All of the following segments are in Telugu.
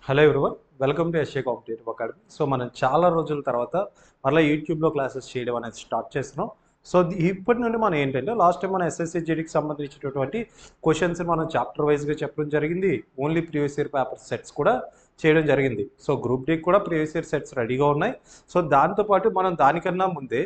Hello everyone, welcome to SA competitive academy. So మనం చాలా రోజుల తర్వాత మళ్ళీ యూట్యూబ్లో క్లాసెస్ చేయడం అనేది స్టార్ట్ చేస్తున్నాం. సో ఇప్పటి నుండి మనం ఏంటంటే లాస్ట్ టైం మన ఎస్ఎస్సి జీడీకి సంబంధించినటువంటి క్వశ్చన్స్ మనం చాప్టర్ వైజ్గా చెప్పడం జరిగింది. Only previous year paper sets కూడా చేయడం జరిగింది. సో గ్రూప్ డీకి కూడా ప్రీవియస్ ఇయర్ సెట్స్ రెడీగా ఉన్నాయి. సో దాంతోపాటు మనం దానికన్నా ముందే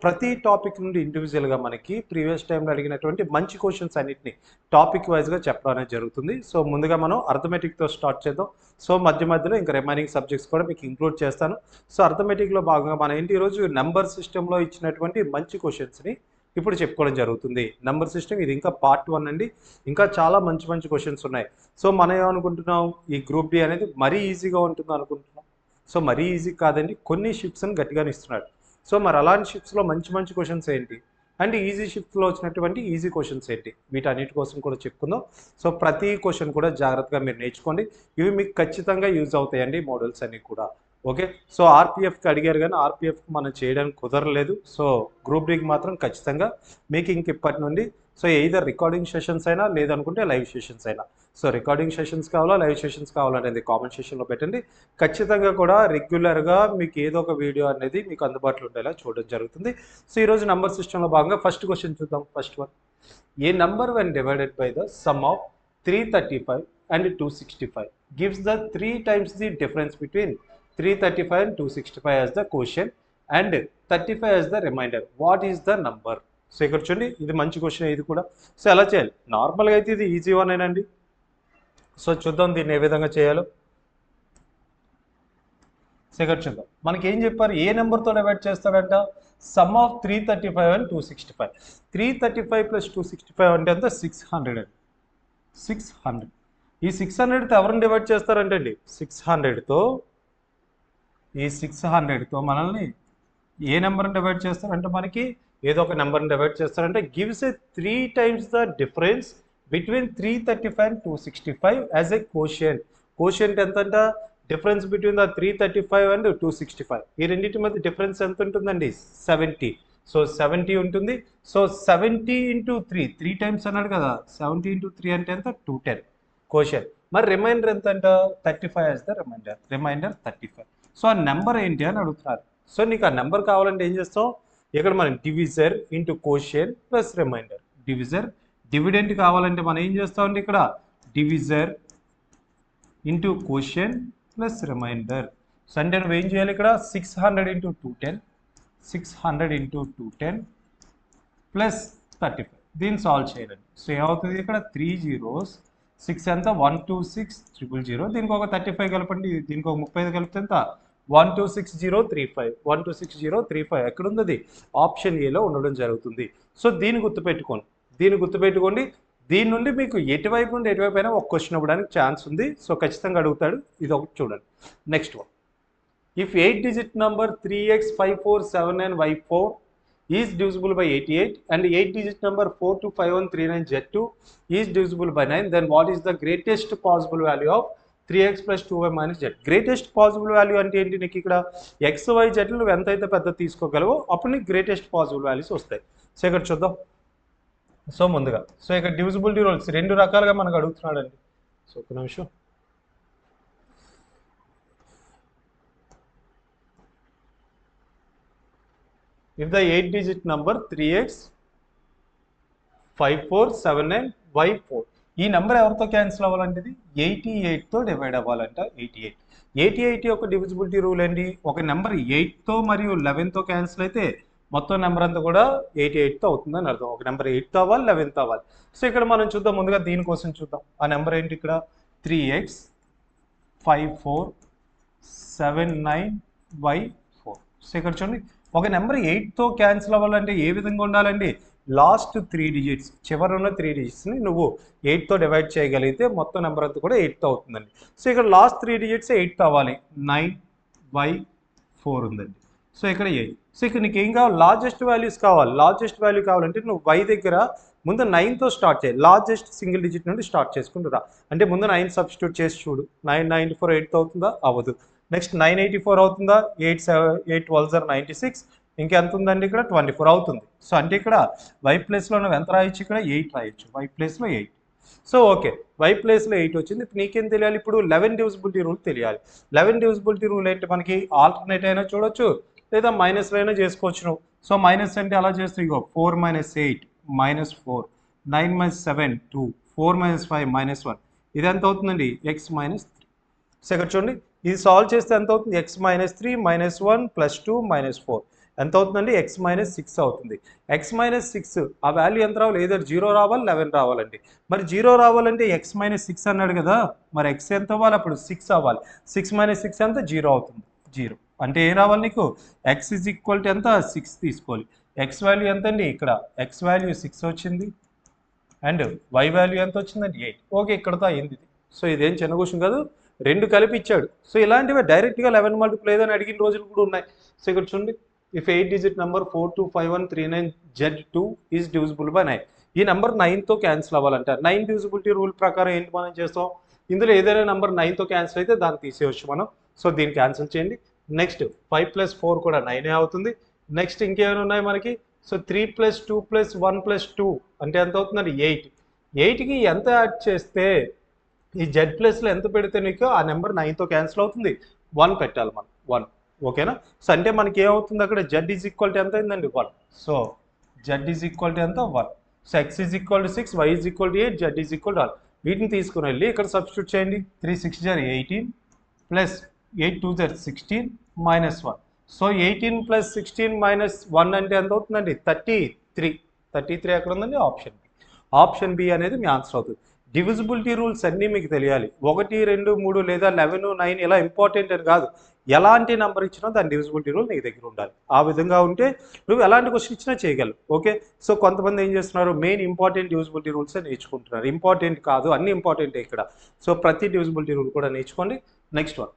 ప్రతి టాపిక్ నుండి ఇండివిజువల్గా మనకి ప్రీవియస్ టైంలో అడిగినటువంటి మంచి క్వశ్చన్స్ అన్నింటినీ టాపిక్ వైజ్గా చెప్పడం అనేది జరుగుతుంది. సో ముందుగా మనం అర్థమెటిక్తో స్టార్ట్ చేద్దాం. సో మధ్య మధ్యలో ఇంకా రిమైనింగ్ సబ్జెక్ట్స్ కూడా మీకు ఇంక్లూడ్ చేస్తాను. సో అర్థమెటిక్లో భాగంగా మన ఏంటి ఈరోజు నెంబర్ సిస్టంలో ఇచ్చినటువంటి మంచి క్వశ్చన్స్ని ఇప్పుడు చెప్పుకోవడం జరుగుతుంది. నెంబర్ సిస్టమ్ ఇది ఇంకా పార్ట్ 1 అండి. ఇంకా చాలా మంచి మంచి క్వశ్చన్స్ ఉన్నాయి. సో మనం ఏమనుకుంటున్నాం, ఈ గ్రూప్ డి అనేది మరీ ఈజీగా ఉంటుంది అనుకుంటున్నాం. సో మరీ ఈజీ కాదండి, కొన్ని షిఫ్ట్స్ని గట్టిగానే ఇస్తున్నాడు. సో మరి అలాంటి షిఫ్ట్స్లో మంచి మంచి క్వశ్చన్స్ ఏంటి అండ్ ఈజీ షిఫ్ట్లో వచ్చినటువంటి ఈజీ క్వశ్చన్స్ ఏంటి, వీటన్నిటి కోసం కూడా చెప్పుకుందాం. సో ప్రతి క్వశ్చన్ కూడా జాగ్రత్తగా మీరు నేర్చుకోండి. ఇవి మీకు ఖచ్చితంగా యూజ్ అవుతాయండి మోడల్స్ అన్నీ కూడా. ఓకే, సో ఆర్పిఎఫ్కి అడిగారు కానీ ఆర్పిఎఫ్కి మనం చేయడానికి కుదరలేదు. సో గ్రూప్ డీకి మాత్రం ఖచ్చితంగా మీకు ఇంక ఇప్పటి నుండి ఎయిదర్ రికార్డింగ్ సెషన్స్ అయినా లేదనుకుంటే లైవ్ సెషన్స్ అయినా. సో రికార్డింగ్ సెషన్స్ కావాలా లైవ్ సెషన్స్ కావాలనేది కామెంట్ సెషన్లో పెట్టండి. ఖచ్చితంగా కూడా రెగ్యులర్గా మీకు ఏదో ఒక వీడియో అనేది మీకు అందుబాటులో ఉండేలా చూడడం జరుగుతుంది. సో ఈరోజు నెంబర్ సిస్టంలో భాగంగా ఫస్ట్ క్వశ్చన్ చూద్దాం. First one, A number when divided by the sum of 335 and 265 gives the 3 times the difference between 335 and 265 as the quotient and 35 as the remainder. What is the number? So ఇక్కడ చూడండి, ఇది మంచి క్వశ్చన్. ఇది కూడా సో ఎలా చేయాలి, నార్మల్గా అయితే ఇది ఈజీ వన్ ఏనండి. సో చూద్దాం దీన్ని ఏ విధంగా చేయాలో. సో ఇక్కడ చూద్దాం, మనకి ఏం చెప్పారు, ఏ నెంబర్తో డివైడ్ చేస్తాడంట, సమ్ ఆఫ్ 335 and 265. 335 plus 265 అంటే ఎంత, 600 అండి. 600. ఈ 600తో ఎవరిని డివైడ్ చేస్తారంటే అండి, 600తో ఈ 600తో మనల్ని ఏ నెంబర్ని డివైడ్ చేస్తారంటే మనకి ఏదో ఒక నెంబర్ని డివైడ్ చేస్తారంటే gives a 3 times the difference between 335 and 265 as a quotient. Quotient ఎంత అంట, డిఫరెన్స్ బిట్వీన్ ద 335 and 265. ఈ రెండింటి మధ్య డిఫరెన్స్ ఎంత ఉంటుందండి, 70. సో 70 ఉంటుంది. సో 70 into 3 టైమ్స్ అన్నాడు కదా, 70 into 3 అంటే ఎంత, 210 కోషియంట్. మరి రిమైండర్ ఎంత అంట, 35 యాజ్ ద రిమైండర్ 35. సో ఆ నెంబర్ ఏంటి అని అడుగుతున్నారు. సో నీకు ఆ నెంబర్ కావాలంటే ఏం చేస్తాం, ఇక్కడ మనం divisor into quotient plus remainder. Dividend కావాలంటే మనం ఏం చేస్తామండి, ఇక్కడ divisor into quotient plus remainder. So అంటే నువ్వు ఏం చేయాలి, ఇక్కడ 600 into 210 ప్లస్ 35 దీన్ని సాల్వ్ చేయాలండి. సో ఏమవుతుంది, ఇక్కడ 3 zeros 6 ఎంత, 126,000. దీనికి ఒక 35 కలపండి, దీనికి ఒక 35 కలిపితే ఎంత, 126035 ఎక్కడ ఉంది, అది ఆప్షన్ ఏలో ఉండడం జరుగుతుంది. సో దీన్ని గుర్తుపెట్టుకోండి. దీని నుండి మీకు ఎటువైపు నుండి ఎటువైపు అయినా ఒక క్వశ్చన్ ఇవ్వడానికి ఛాన్స్ ఉంది. సో ఖచ్చితంగా అడుగుతాడు. ఇది ఒకటి చూడండి. Next one, if 8-digit number 3x5479y4 is divisible by 88 and 8-digit number 425139z2 is divisible by 9, then what is the greatest possible value of 3x plus 2y minus z? Greatest possible value అంటే ఏంటి, నీకు ఇక్కడ ఎక్స్ వై జెడ్లు నువ్వు ఎంతైతే పెద్ద తీసుకోగలవో అప్పుడు నీకు గ్రేటెస్ట్ పాసిబుల్ వాల్యూస్ వస్తాయి. సో ఇక్కడ చూద్దాం. సో ముందుగా ఇక్కడ డివిజిబిలిటీ రూల్స్ రెండు రకాలుగా మనకు అడుగుతున్నాడండి. సో ఒక నిమిషం, if the 8-digit number 3x5479y4, ఈ నెంబర్ ఎవరితో క్యాన్సిల్ అవ్వాలంటే 88తో డివైడ్ అవ్వాలంట. 88 యొక్క డివిజిబిలిటీ రూల్ ఏంటి, ఒక నెంబర్ 8తో మరియు 11తో క్యాన్సిల్ అయితే మొత్తం నెంబర్ అంతా కూడా 88తో అవుతుందని అర్థం. ఒక నెంబర్ 8తో అవ్వాలి, 11తో అవ్వాలి. సో ఇక్కడ మనం చూద్దాం, ముందుగా దీనికోసం చూద్దాం. ఆ నెంబర్ ఏంటి, ఇక్కడ 3x5479y4. సో ఇక్కడ చూడండి, ఒక నెంబర్ 8తో క్యాన్సిల్ అవ్వాలంటే ఏ విధంగా ఉండాలండి, లాస్ట్ 3 digits, చివరి ఉన్న 3 digitsని నువ్వు 8తో డివైడ్ చేయగలిగితే మొత్తం నెంబర్ అంతా కూడా 8తో అవుతుందండి. సో ఇక్కడ లాస్ట్ 3 digits 8తో అవ్వాలి, 9y4 ఉందండి. సో ఇక్కడ 8. సో ఇక్కడ నీకు ఏం కావాలి, లార్జెస్ట్ వాల్యూస్ కావాలి. లార్జెస్ట్ వాల్యూ కావాలంటే నువ్వు y దగ్గర ముందు 9తో స్టార్ట్ చేయాలి. లార్జెస్ట్ సింగిల్ డిజిట్ నుండి స్టార్ట్ చేసుకుంటురా. అంటే ముందు 9 సబ్స్టిట్యూట్ చేసి చూడు. 994 8తో అవుతుందా, అవ్వదు. నెక్స్ట్ 984 అవుతుందా, 8 12 96, ఇంకెంత ఉందండి, ఇక్కడ 24 అవుతుంది. సో అంటే ఇక్కడ y ప్లేస్లో నువ్వు ఎంత రాయొచ్చు, ఇక్కడ 8 రాయొచ్చు. y ప్లేస్లో 8. సో ఓకే, వై ప్లేస్లో 8 వచ్చింది. ఇప్పుడు నీకేం తెలియాలి? ఇప్పుడు 11 డివిజిబిలిటీ రూల్ తెలియాలి. 11 డివిజిబిలిటీ రూల్ ఏంటి? మనకి ఆల్టర్నేట్ అయినా చూడొచ్చు, లేదా మైనస్లో అయినా చేసుకోవచ్చు నువ్వు. సో మైనస్ అంటే అలా చేస్తే ఇగో 4 - 8 -4, 9 - 7 2, 4 - 5 -1. ఇది ఎంత అవుతుందండి? x - 3. సో ఇక్కడ చూడండి, ఇది సాల్వ్ చేస్తే ఎంత అవుతుంది? x - 3 -1 +2 -4 ఎంత అవుతుందండి? x - 6 అవుతుంది. x - 6 ఆ వాల్యూ ఎంత రావాలి? ఏదర్ 0 రావాలి, 11 రావాలండి. మరి 0 రావాలంటే x - 6 అన్నాడు కదా, మరి x ఎంత అవ్వాలి? అప్పుడు 6 అవ్వాలి. 6 - 6 ఎంత? 0 అవుతుంది. 0 అంటే ఏం రావాలి నీకు? x = ఎంత? 6 తీసుకోవాలి. x వాల్యూ ఎంత అండి? ఇక్కడ x వాల్యూ 6 వచ్చింది అండ్ y వాల్యూ ఎంత వచ్చిందండి? 8. ఓకే, ఇక్కడతో అయింది. సో ఇదేం చిన్న క్వశ్చన్ కాదు, రెండు కలిపి ఇచ్చాడు. సో ఇలాంటివి డైరెక్ట్గా 11 మల్టిపుల్ ఏదని అడిగిన రోజులు కూడా ఉన్నాయి. సో ఇక్కడ చూడండి, if 8 digit number 425139 Z2 is divisible by 9. ఈ నెంబర్ 9తో క్యాన్సిల్ అవ్వాలంట. 9 డివిజిబిలిటీ రూల్ ప్రకారం ఏంటి మనం చేస్తాం? ఇందులో ఏదైనా నెంబర్ 9తో క్యాన్సిల్ అయితే దాన్ని తీసేయవచ్చు మనం. సో దీన్ని క్యాన్సిల్ చేయండి. నెక్స్ట్ 5 + 4 కూడా 9 అవుతుంది. నెక్స్ట్ ఇంకేమైనా ఉన్నాయి మనకి? సో 3 + 2 + 1 + 2 అంటే ఎంత అవుతుందండి? 8. 8కి ఎంత యాడ్ చేస్తే ఈ జెడ్ ప్లస్లో ఎంత పెడితే నీకు ఆ నెంబర్ 9తో క్యాన్సిల్ అవుతుంది? 1 పెట్టాలి మనం, 1. ఓకేనా? సో అంటే మనకి ఏమవుతుంది అక్కడ? జెడ్ = ఎంత అయిందండి? 1. సో జెడ్ = ఎంత? 1. So x = 6, y = 8, z = 1. వీటిని తీసుకుని వెళ్ళి ఇక్కడ సబ్స్టిట్యూట్ చేయండి. 3 × 6 = 18 ప్లస్ 8 × 2 = 16 -1. సో 18 + 16 - 1 అంటే ఎంత అవుతుందండి? 33. 33 ఎక్కడ ఉందండి? Option B. ఆప్షన్ బి అనేది మీ ఆన్సర్ అవుతుంది. డివిజిబిలిటీ రూల్స్ అన్నీ మీకు తెలియాలి. 1, 2, 3 లేదా 11, 9 ఇలా ఇంపార్టెంట్ అని కాదు. ఎలాంటి నెంబర్ ఇచ్చినా దాని డివిజిబిలిటీ రూల్ నీ దగ్గర ఉండాలి. ఆ విధంగా ఉంటే నువ్వు ఎలాంటి క్వశ్చన్ ఇచ్చినా చేయగలవు. ఓకే, సో కొంతమంది ఏం చేస్తున్నారు? మెయిన్ ఇంపార్టెంట్ డివిజిబిలిటీ రూల్సే నేర్చుకుంటున్నారు. ఇంపార్టెంట్ కాదు, అన్ని ఇంపార్టెంటే ఇక్కడ. సో ప్రతి డివిజిబిలిటీ రూల్ కూడా నేర్చుకోండి. Next one,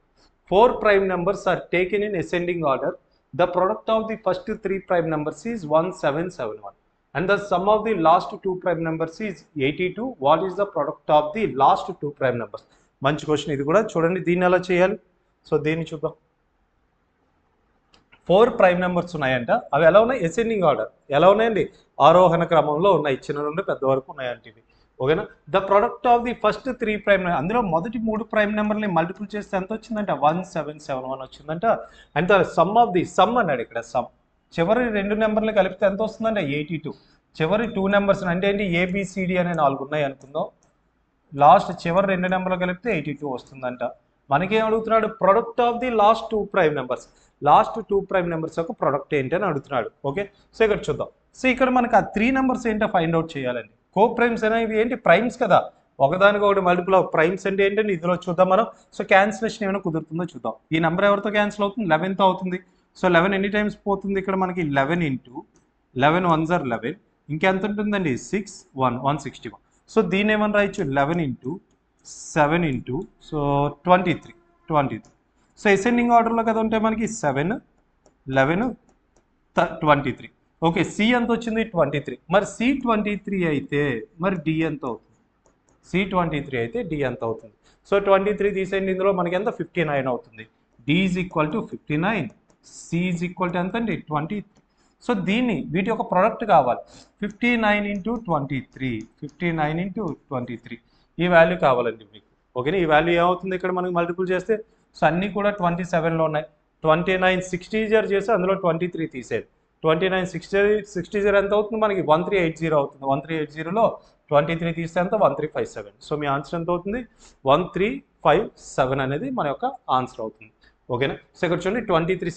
4 prime numbers are taken in ascending order. The product of the first 3 prime numbers is 1771. And the sum of the last 2 prime numbers is 82. What is the product of the last 2 prime numbers? మంచి క్వశ్చన్ ఇది కూడా. చూడండి దీన్ని ఎలా చేయాలి. సో దీన్ని చూద్దాం. 4 ప్రైమ్ నెంబర్స్ ఉన్నాయంట. అవి ఎలా ఉన్నాయి? Ascending order. ఎలా ఉన్నాయండి? ఆరోహణ క్రమంలో ఉన్నాయి. చిన్న నుండి పెద్ద వరకు ఉన్నాయంటే ఇవి. ఓకేనా? The product of the first 3 prime, అందులో మొదటి 3 ప్రైమ్ నెంబర్ని మల్టిపుల్ చేస్తే ఎంత వచ్చిందంట? 1771 వచ్చిందంట. And the sum of the, some అన్నాడు ఇక్కడ. సమ్ చివరి 2 నెంబర్లు కలిపితే ఎంత వస్తుందంటే 82. చివరి 2 నెంబర్స్ అంటే ఏంటి? ABCD అనే 4 ఉన్నాయి అనుకుందాం. లాస్ట్ చివరి 2 నెంబర్లు కలిపితే 82 వస్తుందంట. మనకేం అడుగుతున్నాడు? Product of the last 2 prime numbers. Last 2 prime numbers యొక్క ప్రొడక్ట్ ఏంటి అని అడుగుతున్నాడు. ఓకే, సో ఇక్కడ చూద్దాం. సో ఇక్కడ మనకు ఆ 3 నెంబర్స్ ఏంటో ఫైండ్ అవుట్ చేయాలండి. కో ప్రైమ్స్ అనేవి ఏంటి? ప్రైమ్స్ కదా, ఒకదానికి ఒకటి మల్టిపుల్ ఆఫ్ ప్రైమ్స్ అంటే ఏంటంటే ఇందులో చూద్దాం మనం. సో క్యాన్సిలేషన్ ఏమైనా కుదురుతుందో చూద్దాం. ఈ నెంబర్ ఎవరితో క్యాన్సిల్ అవుతుంది? 11తో అవుతుంది. సో 11 ఎన్ని టైమ్స్ పోతుంది ఇక్కడ మనకి? 11 × 11 1s are 11. ఇంకెంత ఉంటుందండి? 6 1 161. సో దీన్ని ఏమని రాయొచ్చు? 11 × 7 × సో 23. సో అసెండింగ్ ఆర్డర్లో కదా ఉంటాయి మనకి 7 11 23. ఓకే, సి ఎంత వచ్చింది? 23. మరి C23 అయితే మరి డి ఎంత అవుతుంది? C23 అయితే డి ఎంత అవుతుంది? సో 23 తీసేయండి, ఇందులో మనకి ఎంత? 59 అవుతుంది. డి = 59, సి = ఎంత అండి? 23. సో దీన్ని వీటి యొక్క ప్రొడక్ట్ కావాలి. 59 × 23, 59 × 23 ఈ వాల్యూ కావాలండి మీకు. ఓకేనా? ఈ వాల్యూ ఏమవుతుంది ఇక్కడ మనకి మల్టిపుల్ చేస్తే? సో అన్నీ కూడా 27లో ఉన్నాయి. 29 60 చేసి అందులో 23 తీసేది. 29 60 ఎంత అవుతుంది మనకి? 1380 అవుతుంది. 1380లో 23 తీస్తే ఎంత? 1357. సో మీ ఆన్సర్ ఎంత అవుతుంది? 1357 అనేది మన యొక్క ఆన్సర్ అవుతుంది. ఓకేనా? సో ఇక్కడ చూడండి 23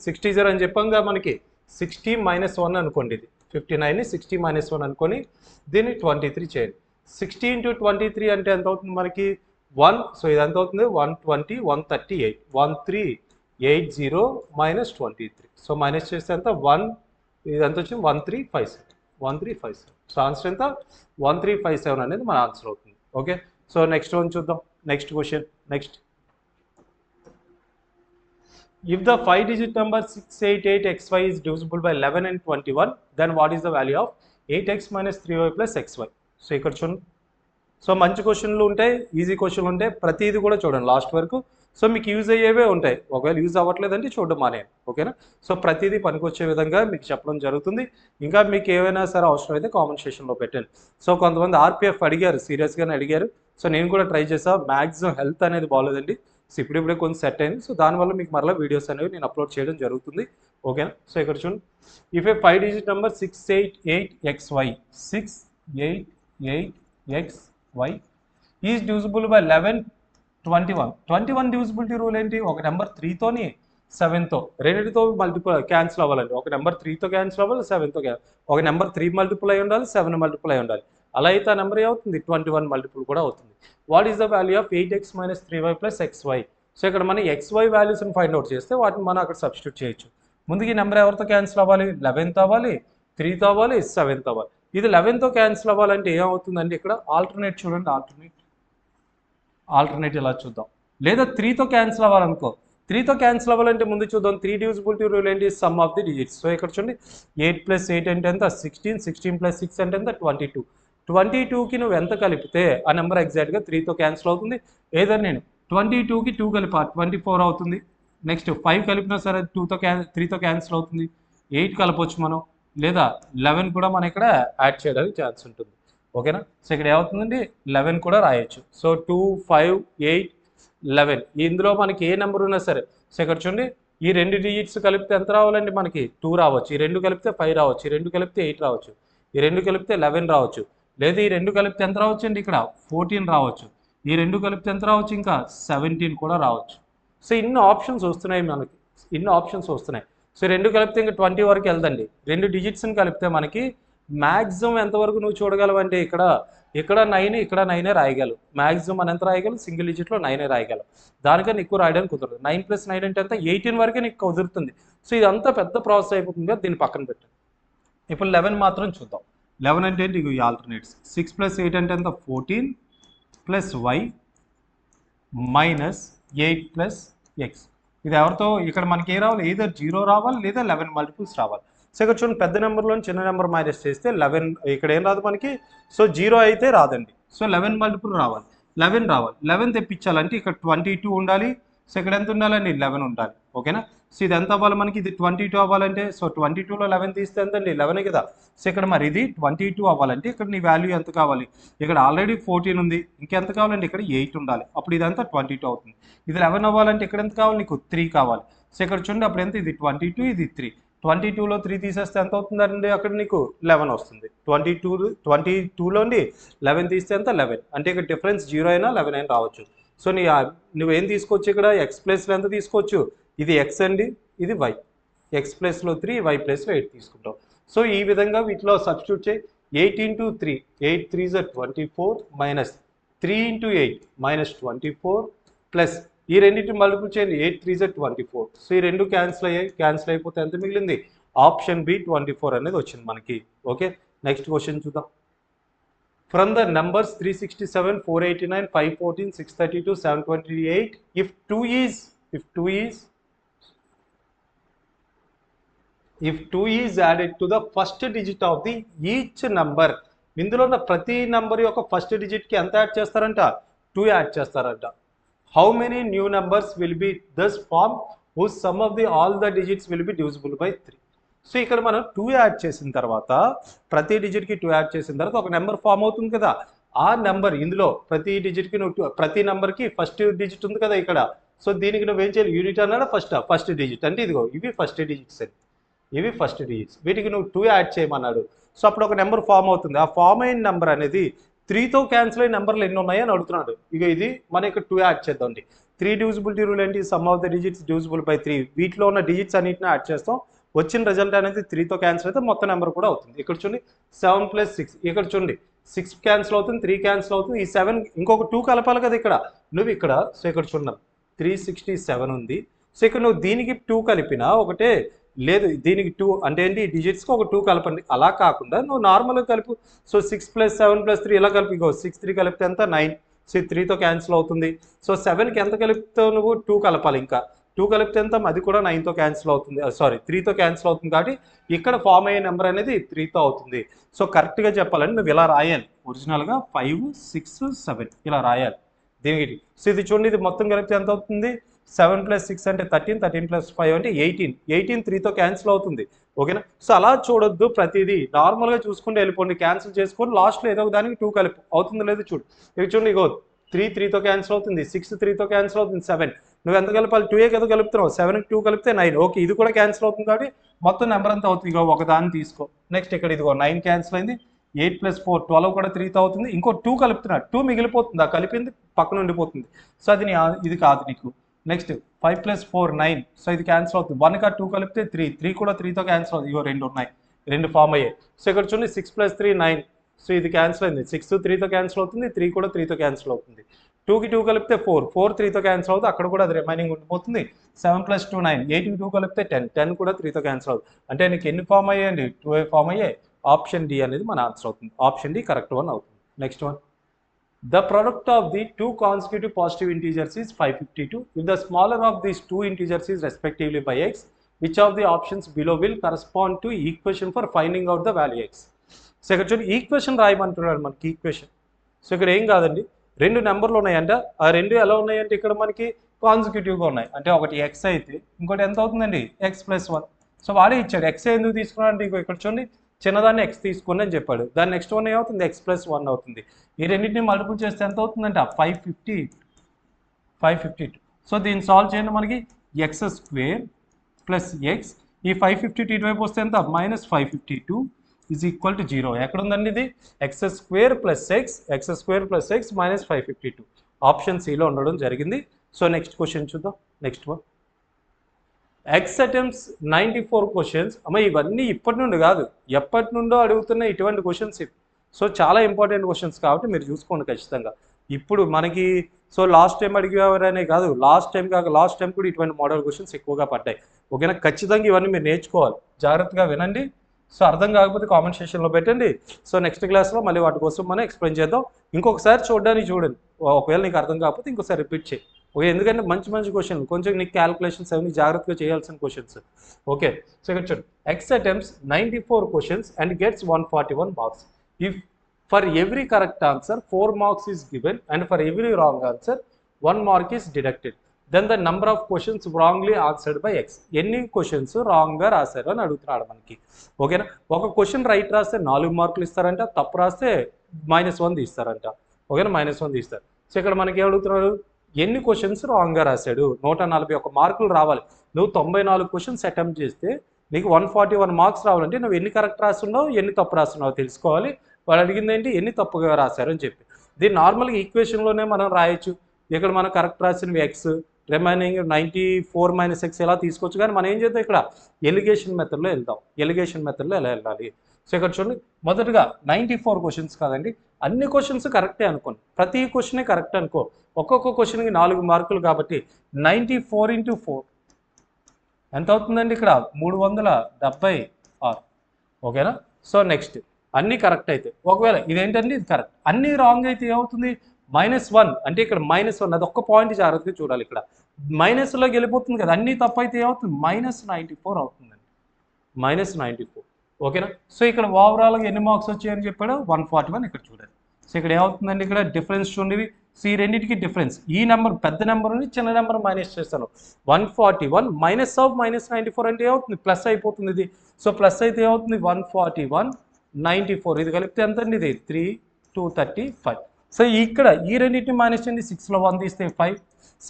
60 అని చెప్పంగా మనకి 60 - 1 అనుకోండి. ఇది 59ని 60 - 1 అనుకొని దీన్ని 23 చేయండి. 60 × 23 అంటే ఎంత అవుతుంది మనకి? 1. సో ఇది ఎంత అవుతుంది? 120 138 1380 - 23. సో మైనస్ చేస్తే ఎంత? 1 ఇది ఎంత వచ్చింది? 1357. సో ఆన్సర్ ఎంత? 1357 అనేది మన ఆన్సర్ అవుతుంది. ఓకే, సో నెక్స్ట్ వన్ చూద్దాం. Next question. Next, if the 5-digit number 688xy is divisible by 11 and 21, then what is the value of 8x - 3y + xy? So ఇక్కడ చూడండి. సో మంచి క్వశ్చన్లు ఉంటాయి, ఈజీ క్వశ్చన్లు ఉంటాయి, ప్రతిదీ కూడా చూడండి లాస్ట్ వరకు. సో మీకు యూజ్ అయ్యేవే ఉంటాయి. ఒకవేళ యూజ్ అవ్వట్లేదంటే చూడడం మానేయండి. ఓకేనా? సో ప్రతిదీ పనికొచ్చే విధంగా మీకు చెప్పడం జరుగుతుంది. ఇంకా మీకు ఏవైనా సరే అవసరం అయితే కామెంట్ సెక్షన్లో పెట్టండి. సో కొంతమంది ఆర్పిఎఫ్ అడిగారు, సీరియస్గానే అడిగారు. సో నేను కూడా ట్రై చేసాను. మ్యాక్సిమం హెల్త్ అనేది బాగోలేదండి. సో ఇప్పుడిప్పుడే కొంచెం సెట్ అయింది. సో దానివల్ల మీకు మరలా వీడియోస్ అనేవి నేను అప్లోడ్ చేయడం జరుగుతుంది. ఓకేనా? సో ఇక్కడ చూడండి, if A 5 digit number 688XY 688XY is divisible by 11 21 divisibility rule ఏంటి? ఒక నెంబర్ 3తోని 7తో రెండింటితో మల్టిపుల్ క్యాన్సిల్ అవ్వాలండి. ఒక నెంబర్ 3తో క్యాన్సిల్ అవ్వాలి, 7తో ఒక నెంబర్ 3 మల్టిపుల్ అయి ఉండాలి, 7 మల్టిపుల్ అయి ఉండాలి. అలా అయితే ఆ నెంబర్ ఏమవుతుంది? 21 మల్టిపుల్ కూడా అవుతుంది. What is the value of 8x - 3y + xy? So ఇక్కడ మనం xy వాల్యూస్ని ఫైండ్ అవుట్ చేస్తే వాటిని మనం అక్కడ సబ్స్టిట్యూట్ చేయొచ్చు. ముందుకి నెంబర్ ఎవరితో క్యాన్సిల్ అవ్వాలి? 11తో అవ్వాలి, 3తో అవ్వాలి, 7తో అవ్వాలి. ఇది 11తో క్యాన్సిల్ అవ్వాలంటే ఏమవుతుందండి? ఇక్కడ ఆల్టర్నేట్ చూడండి, ఆల్టర్నేట్ ఇలా చూద్దాం. లేదా 3తో క్యాన్సిల్ అవ్వాలనుకో, 3తో క్యాన్సిల్ అవ్వాలంటే ముందు చూద్దాం. 3 డివిజిబిలిటీ రూల్ ఏంటి? Some of the digits. So ఇక్కడ చూడండి, 8 + 8 అంటే ఎంత? 16, 16 + 6 అంటే ఎంత? 22. 22కి నువ్వు ఎంత కలిపితే ఆ నెంబర్ ఎగ్జాక్ట్గా 3తో క్యాన్సిల్ అవుతుంది. ఏదైనా నేను 22కి 2 కలిపా 24 అవుతుంది. నెక్స్ట్ 5 కలిపినా సరే 3తో క్యాన్సిల్ అవుతుంది. 8 కలపొచ్చు మనం, లేదా 11 కూడా మనం ఇక్కడ యాడ్ చేయడానికి ఛాన్స్ ఉంటుంది. ఓకేనా? సో ఇక్కడ ఏమవుతుందండి? 11 కూడా రాయొచ్చు. సో 2, 5, 8, 11 ఇందులో మనకి ఏ నెంబర్ ఉన్నా సరే. సో ఇక్కడ చూడండి, ఈ 2 డిజిట్స్ కలిపితే ఎంత రావాలండి? మనకి 2 రావచ్చు. ఈ 2 కలిపితే 5 రావచ్చు. ఈ 2 కలిపితే 8 రావచ్చు. ఈ 2 కలిపితే 11 రావచ్చు. లేదా ఈ 2 కలిపితే ఎంత రావచ్చు అండి? ఇక్కడ 14 రావచ్చు. ఈ 2 కలిపితే ఎంత రావచ్చు? ఇంకా 17 కూడా రావచ్చు. సో ఇన్ని ఆప్షన్స్ వస్తున్నాయి మనకి, సో 2 కలిపితే ఇంకా 20 వరకు వెళ్దండి. 2 డిజిట్స్ని కలిపితే మనకి మ్యాక్సిమం ఎంతవరకు నువ్వు చూడగలవు అంటే ఇక్కడ 9, ఇక్కడ 9 రాయగలవు. మ్యాక్సిమం మనం ఎంత రాయగలం? సింగిల్ డిజిట్లో 9 రాయగలం. దానికన్నా ఎక్కువ రాయడానికి కుదరదు. 9 + 9 అంటే ఎంత? 18 వరకే నీకు కుదురుతుంది. సో ఇదంతా పెద్ద ప్రాసెస్ అయిపోతుంది కదా, దీన్ని పక్కన పెట్టండి. ఇప్పుడు 11 మాత్రం చూద్దాం. 11 అంటే ఏంటి? ఇవి ఆల్టర్నేట్స్. 6 + 8 అంటే ఎంత? 14 + y - 8 + x. ఇది ఎవరితో? ఇక్కడ మనకి ఏ రావాలి? ఏదర్ 0 రావాలి, లేదా 11 మల్టిపుల్స్ రావాలి. సో ఇక్కడ చూడండి, పెద్ద నెంబర్లో చిన్న నెంబర్ మైనస్ చేస్తే 11 ఇక్కడ ఏం రాదు మనకి. సో 0 అయితే రాదండి. సో 11 మల్టిపుల్ రావాలి, 11 రావాలి. 11 తెప్పించాలంటే ఇక్కడ 22 ఉండాలి. సో ఇక్కడ ఎంత ఉండాలండి? 11 ఉండాలి. ఓకేనా? సో ఇది ఎంత అవ్వాలి మనకి? ఇది 22 అవ్వాలంటే, సో 22లో 11 తీస్తే ఎంతండి? 11 కదా. సో ఇక్కడ మరి ఇది 22 అవ్వాలంటే ఇక్కడ నీ వాల్యూ ఎంత కావాలి? ఇక్కడ ఆల్రెడీ 14 ఉంది, ఇంకెంత కావాలండి? ఇక్కడ 8 ఉండాలి. అప్పుడు ఇదంతా 22 అవుతుంది. ఇది 11 అవ్వాలంటే ఇక్కడ ఎంత కావాలి? నీకు 3 కావాలి. సో ఇక్కడ చూడండి, అప్పుడు ఎంత? ఇది 22, ఇది 3. 22లో 3 తీసేస్తే ఎంత అవుతుందండి? అక్కడ నీకు 11 వస్తుంది. 22లోండి 11 తీస్తే ఎంత? 11. అంటే ఇక్కడ డిఫరెన్స్ 0 అయినా 11 అయినా రావచ్చు. సో నువ్వేం తీసుకోవచ్చు? ఇక్కడ x ప్లేస్లో ఎంత తీసుకోవచ్చు? ఇది x అండి, ఇది y. x ప్లేస్లో 3, y ప్లేస్లో 8 తీసుకుంటాం. సో ఈ విధంగా వీటిలో సబ్స్టిట్యూట్ చేయి. 8 × 3, 8 3s are 24 - 3 × 8 - 24 ప్లస్ ఈ రెండింటిని మల్టిపుల్ చేయండి. 8 3s are 24. సో ఈ రెండు క్యాన్సిల్ అయిపోతే ఎంత మిగిలింది? ఆప్షన్ బి 24 అనేది వచ్చింది మనకి. ఓకే, నెక్స్ట్ క్వశ్చన్ చూద్దాం. From the numbers 367, 489, 514, 632, 728, if 2 is added to the first digit of the each number, ఇందులో ఉన్న ప్రతి నంబర్ యొక్క ఫస్ట్ డిజిట్కి ఎంత యాడ్ చేస్తారంట? 2 యాడ్ చేస్తారంట. How many new numbers will be thus formed whose sum of all the digits will be divisible by 3? So ఇక్కడ మనం 2 యాడ్ చేసిన తర్వాత, ప్రతి డిజిట్కి 2 యాడ్ చేసిన తర్వాత ఒక నెంబర్ ఫామ్ అవుతుంది కదా. ఆ నెంబర్ ఇందులో ప్రతి డిజిట్కి ప్రతి నెంబర్కి ఫస్ట్ డిజిట్ ఉంది కదా ఇక్కడ. సో దీనికి నువ్వేం చేయాలి? యూనిట్ అన్నాడా? ఫస్ట్ డిజిట్ అంటే ఇదిగో ఇవి ఫస్ట్ డిజిట్స్ అండి, ఇవి ఫస్ట్ డిజిట్స్. వీటికి నువ్వు 2 యాడ్ చేయమన్నాడు. సో అప్పుడు ఒక నెంబర్ ఫామ్ అవుతుంది. ఆ ఫామ్ అయిన నెంబర్ అనేది 3తో క్యాన్సిల్ అయిన నెంబర్లు ఎన్ని ఉన్నాయి అని అడుగుతున్నాడు. ఇక ఇది మనం ఇక్కడ 2 యాడ్ చేద్దామండి. 3 డివిజిబిలిటీ రూల్ ఏంటి? Some of the digits divisible by 3. వీటిలో ఉన్న డిజిట్స్ అన్నింటిని యాడ్ చేస్తాం. వచ్చిన రిజల్ట్ అనేది 3తో క్యాన్సిల్ అయితే మొత్తం నెంబర్ కూడా అవుతుంది. ఇక్కడ చూడండి 7 + 6, ఇక్కడ చూడండి 6 క్యాన్సిల్ అవుతుంది, 3 క్యాన్సిల్ అవుతుంది. ఈ 7 ఇంకొక 2 కలపాలి కదా ఇక్కడ నువ్వు ఇక్కడ. సో ఇక్కడ చూడండి 367 ఉంది. సో ఇక్కడ నువ్వు దీనికి 2 కలిపినా ఒకటే, లేదు దీనికి 2 అంటే ఏంటి? డిజిట్స్కి ఒక 2 కలపండి. అలా కాకుండా నువ్వు నార్మల్గా కలుపు. సో 6 + 7 + 3 ఇలా కలిపి. 6 3 కలిపితే ఎంత? 9. సో 3తో క్యాన్సిల్ అవుతుంది. సో 7కి ఎంత కలుపుతావు నువ్వు? 2 కలపాలి. ఇంకా 2 కలిపితే ఎంత? అది కూడా 9తో క్యాన్సిల్ అవుతుంది. 3తో క్యాన్సిల్ అవుతుంది. కాబట్టి ఇక్కడ ఫామ్ అయ్యే నెంబర్ అనేది 3తో అవుతుంది. సో కరెక్ట్గా చెప్పాలని నువ్వు ఇలా రాయాలి. ఒరిజినల్గా 5 6 7 ఇలా రాయాలి దీనికి. సో ఇది చూడండి, ఇది మొత్తం కలిపితే ఎంత అవుతుంది? 7 + 6 అంటే 13, 13 + 5 అంటే 18, 18 3తో క్యాన్సిల్ అవుతుంది. ఓకేనా. సో అలా చూడొద్దు, ప్రతిదీ నార్మల్గా చూసుకుంటూ వెళ్ళిపోండి, క్యాన్సిల్ చేసుకొని లాస్ట్లో ఏదో ఒక దానికి 2 కలిపి అవుతుందో లేదో చూడు. ఇక చూడండి, ఇగో 3 3తో క్యాన్సిల్ అవుతుంది, 6 3తో క్యాన్సిల్ అవుతుంది, 7 నువ్వు ఎంత కలపాలి, 2 కదా కలుపుతున్నావు, 7కి 2 కలిపితే 9. ఓకే, ఇది కూడా క్యాన్సిల్ అవుతుంది కాబట్టి మొత్తం నెంబర్ అంతా అవుతుంది. ఇగో ఒక దాన్ని తీసుకో. నెక్స్ట్ ఇక్కడ ఇదిగో 9 క్యాన్సిల్ అయింది, 8 + 4 12 కూడా 3తో అవుతుంది. ఇంకో 2 కలుపుతున్నాడు, 2 మిగిలిపోతుంది, ఆ కలిపింది పక్కన ఉండిపోతుంది. సో అది ఇది కాదు నీకు. నెక్స్ట్ 5 + 4 9, సో ఇది క్యాన్సిల్ అవుతుంది. 1కి 2 కలిపితే 3, 3 కూడా 3తో క్యాన్సిల్ అవుతుంది. ఇగో 2 ఉన్నాయి, 2 ఫామ్ అయ్యాయి. సో ఇక్కడ చూడండి 6 + 3 9, సో ఇది క్యాన్సిల్ అయింది. 6 3తో క్యాన్సిల్ అవుతుంది, 3 కూడా 3తో క్యాన్సిల్ అవుతుంది. 2కి 2 కలిపితే 4, 4 3తో క్యాన్సిల్ అవుతుంది, అక్కడ కూడా అది రిమైనింగ్ ఉండిపోతుంది. 7 + 2 9, 8కి 2 కలిపితే 10, 10 కూడా 3తో క్యాన్సిల్ అవుతుంది. అంటే నీకు ఎన్ని ఫామ్ అయ్యాయండి, 2 ఫామ్ అయ్యాయి. ఆప్షన్ డి అనేది మన ఆన్సర్ అవుతుంది. ఆప్షన్ డి కరెక్ట్ వన్ అవుతుంది. Next one, the product of the two consecutive positive integers is 552. If the smaller of these two integers is respectively by x, which of the options below will correspond to equation for finding out the value x? So ఇక్కడ చూడండి, ఈక్వేషన్ రాయమంటున్నాడు మనకి. ఈక్వేషన్, సో ఇక్కడ ఏం కాదండి, 2 నెంబర్లు ఉన్నాయంట. ఆ 2 ఎలా ఉన్నాయంటే ఇక్కడ మనకి కాన్సిక్యూటివ్గా ఉన్నాయి. అంటే ఒకటి ఎక్స్ అయితే ఇంకోటి ఎంత అవుతుందండి, x + 1. సో వాడే ఇచ్చాడు. ఎక్స్ ఎందుకు తీసుకున్నాడు అంటే ఇక్కడ చూడండి, చిన్నదాన్ని ఎక్స్ తీసుకుని అని చెప్పాడు. దాని నెక్స్ట్ వన్ ఏమవుతుంది, x + 1 అవుతుంది. ఈ రెండింటిని మల్టిపుల్ చేస్తే ఎంత అవుతుందంట, 552. సో దీన్ని సాల్వ్ చేయండి, మనకి x² + x, ఈ 552 ఇటువైపు వస్తే ఎంత, -552 = 0. ఎక్కడ ఉందండి ఇది, x² + x, x² + x -552. Option సిలో ఉండడం జరిగింది. సో నెక్స్ట్ క్వశ్చన్ చూద్దాం. Next one, X attempts 94 questions. అమ్మ ఇవన్నీ ఇప్పటి నుండి కాదు, ఎప్పటి నుండో అడుగుతున్న ఇటువంటి క్వశ్చన్స్. సో చాలా ఇంపార్టెంట్ క్వశ్చన్స్ కాబట్టి మీరు చూసుకోండి ఖచ్చితంగా. ఇప్పుడు మనకి సో లాస్ట్ టైం అడిగేవారనే కాదు, లాస్ట్ టైం కూడా ఇటువంటి మోడల్ క్వశ్చన్స్ ఎక్కువగా పడ్డాయి. ఓకేనా, ఖచ్చితంగా ఇవన్నీ మీరు నేర్చుకోవాలి, జాగ్రత్తగా వినండి. సో అర్థం కాకపోతే కామెంట్ సెక్షన్లో పెట్టండి. సో నెక్స్ట్ క్లాస్లో మళ్ళీ వాటి కోసం మనం ఎక్స్ప్లెయిన్ చేద్దాం. ఇంకొకసారి చూడండి, ఒకవేళ నీకు అర్థం కాకపోతే ఇంకోసారి రిపీట్ చేయి. ఓకే, ఎందుకంటే మంచి క్వశ్చన్, కొంచెం నీకు క్యాల్కులేషన్స్ అవన్నీ జాగ్రత్తగా చేయాల్సిన క్వశ్చన్స్. ఓకే, సో ఇక్కడ చూడండి, X attempts 94 questions and gets 141 marks. If for every correct answer 4 marks is given and for every wrong answer 1 mark is deducted, then the number of questions wrongly answered by X. ఎన్ని క్వశ్చన్స్ రాంగ్గా రాశారు అని అడుగుతున్నాడు మనకి. ఓకేనా, ఒక క్వశ్చన్ రైట్ రాస్తే 4 మార్కులు ఇస్తారంట, తప్పు రాస్తే -1 తీస్తారంట. ఓకేనా, -1 తీస్తారు. సో ఇక్కడ మనకి అడుగుతున్నారు, ఎన్ని క్వశ్చన్స్ రాంగ్గా రాశాడు, 141 మార్కులు రావాలి. నువ్వు 94 క్వశ్చన్స్ అటెంప్ట్ చేస్తే నీకు 141 మార్క్స్ రావాలంటే నువ్వు ఎన్ని కరెక్ట్ రాస్తున్నావు, ఎన్ని తప్పు రాస్తున్నావు తెలుసుకోవాలి. వాళ్ళు అడిగింది ఏంటి, ఎన్ని తప్పుగా రాశారు అని చెప్పి. దీన్ని నార్మల్గా ఈక్వేషన్లోనే మనం రాయొచ్చు. ఇక్కడ మనం కరెక్ట్ రాసినవి ఎక్స్, రిమైనింగ్ 94 - x ఎలా తీసుకోవచ్చు. కానీ మనం ఏం చేద్దాం, ఇక్కడ ఎలిగేషన్ మెథడ్లో వెళ్దాం. ఎలిగేషన్ మెథడ్లో ఎలా వెళ్ళాలి. సో ఇక్కడ చూడండి, మొదటగా 94 క్వశ్చన్స్ కాదండి, అన్ని క్వశ్చన్స్ కరెక్టే అనుకోండి, ప్రతి క్వశ్చనే కరెక్ట్ అనుకో. ఒక్కొక్క క్వశ్చన్కి 4 మార్కులు కాబట్టి 94 × 4 ఎంత అవుతుందండి, ఇక్కడ 376. ఓకేనా. సో నెక్స్ట్, అన్నీ కరెక్ట్ అయితే, ఒకవేళ ఇదేంటండి ఇది కరెక్ట్, అన్నీ రాంగ్ అయితే ఏమవుతుంది, -1. అంటే ఇక్కడ -1, అది ఒక్క పాయింట్ జాగ్రత్తగా చూడాలి. ఇక్కడ మైనస్లోకి వెళ్ళిపోతుంది కదా, అన్నీ తప్పు అయితే ఏమవుతుంది, -94 అవుతుందండి, -94. ఓకేనా. సో ఇక్కడ ఓవరాల్గా ఎన్ని మార్క్స్ వచ్చాయని చెప్పాడు, 141. ఇక్కడ చూడండి, సో ఇక్కడ ఏమవుతుందండి, ఇక్కడ డిఫరెన్స్ చూడండి. సో ఈ రెండింటికి డిఫరెన్స్, ఈ నెంబర్ పెద్ద నెంబర్ నుండి చిన్న నెంబర్ మైనస్ చేస్తాను. 141 -94 అంటే ఏమవుతుంది, ప్లస్ అయిపోతుంది ఇది. సో ప్లస్ అయితే ఏమవుతుంది, 141 94, ఇది కలిపితే ఎంత అండి, ఇది 3 235. సో ఇక్కడ ఈ రెండింటిని మైనస్ చేయండి, 6లో 1 తీస్తే 5,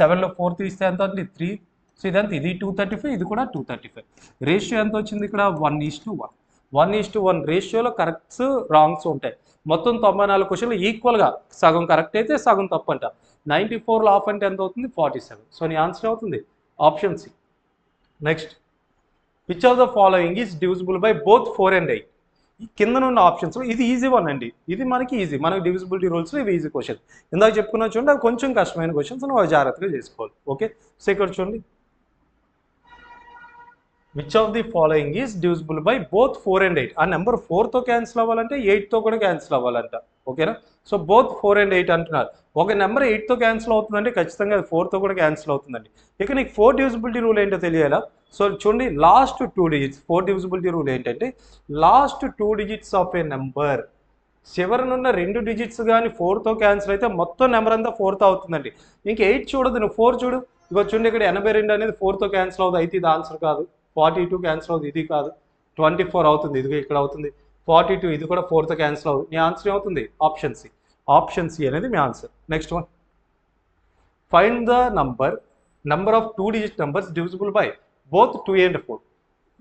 7లో 4 తీస్తే ఎంత అండి, 3. సో ఇదంతా, ఇది 235, ఇది కూడా 235. రేషియో ఎంత వచ్చింది ఇక్కడ, 1:1. 1:1 రేషియోలో కరెక్ట్స్ రాంగ్స్ ఉంటాయి. మొత్తం 94 క్వశ్చన్లు ఈక్వల్గా సగం కరెక్ట్ అయితే సగం తప్పు అంట. 94లో ఆఫ్ అంటే ఎంత అవుతుంది, 47. సో నీ ఆన్సర్ అవుతుంది option C. Next, which of the following is divisible by both 4 and 8. కింద ఉన్న ఆప్షన్స్ ఇది ఈజీ వన్ అండి, ఇది మనకి ఈజీ, మనకి డివిజిబిలిటీ రూల్స్లో ఇవి ఈజీ క్వశ్చన్. ఇందాక చెప్పుకున్నా చూడండి, అవి కొంచెం కష్టమైన క్వశ్చన్స్, నువ్వు జాగ్రత్తగా చేసుకోవాలి. ఓకే, సో ఇక్కడ చూడండి, which of the following is divisible by both 4 and 8. ఆ నెంబర్ 4తో క్యాన్సిల్ అవ్వాలంటే 8తో కూడా క్యాన్సిల్ అవ్వాలంట. ఓకేనా, సో బోత్ 4 and 8 అంటున్నారు. ఒక నెంబర్ 8తో క్యాన్సిల్ అవుతుందంటే ఖచ్చితంగా అది 4తో కూడా క్యాన్సిల్ అవుతుందండి. ఇక నీకు 4 డివిజిబిలిటీ రూల్ ఏంటో తెలియాలా. సో చూడండి, లాస్ట్ 2 డిజిట్స్ 4 డివిజిబిలిటీ రూల్ ఏంటంటే, last 2 digits of a number, చివరనున్న 2 డిజిట్స్ కానీ 4తో క్యాన్సిల్ అయితే మొత్తం నెంబర్ అంతా 4తో అవుతుందండి. ఇంక 8 చూడదు, నువ్వు 4 చూడు. ఇక చూడండి ఇక్కడ 82 అనేది 4తో క్యాన్సిల్ అవుతుంది, అయితే ఇది ఆన్సర్ కాదు. 42 క్యాన్సిల్ అవుతుంది, ఇది కాదు. 24 అవుతుంది, ఇది ఇక్కడ అవుతుంది. 42 ఇది కూడా 4తో క్యాన్సిల్ అవుతుంది. మీ ఆన్సర్ ఏమవుతుంది? Option C. ఆప్షన్ సి అనేది మీ answer. Next one, find the number of 2 digit numbers divisible by both 2 and 4.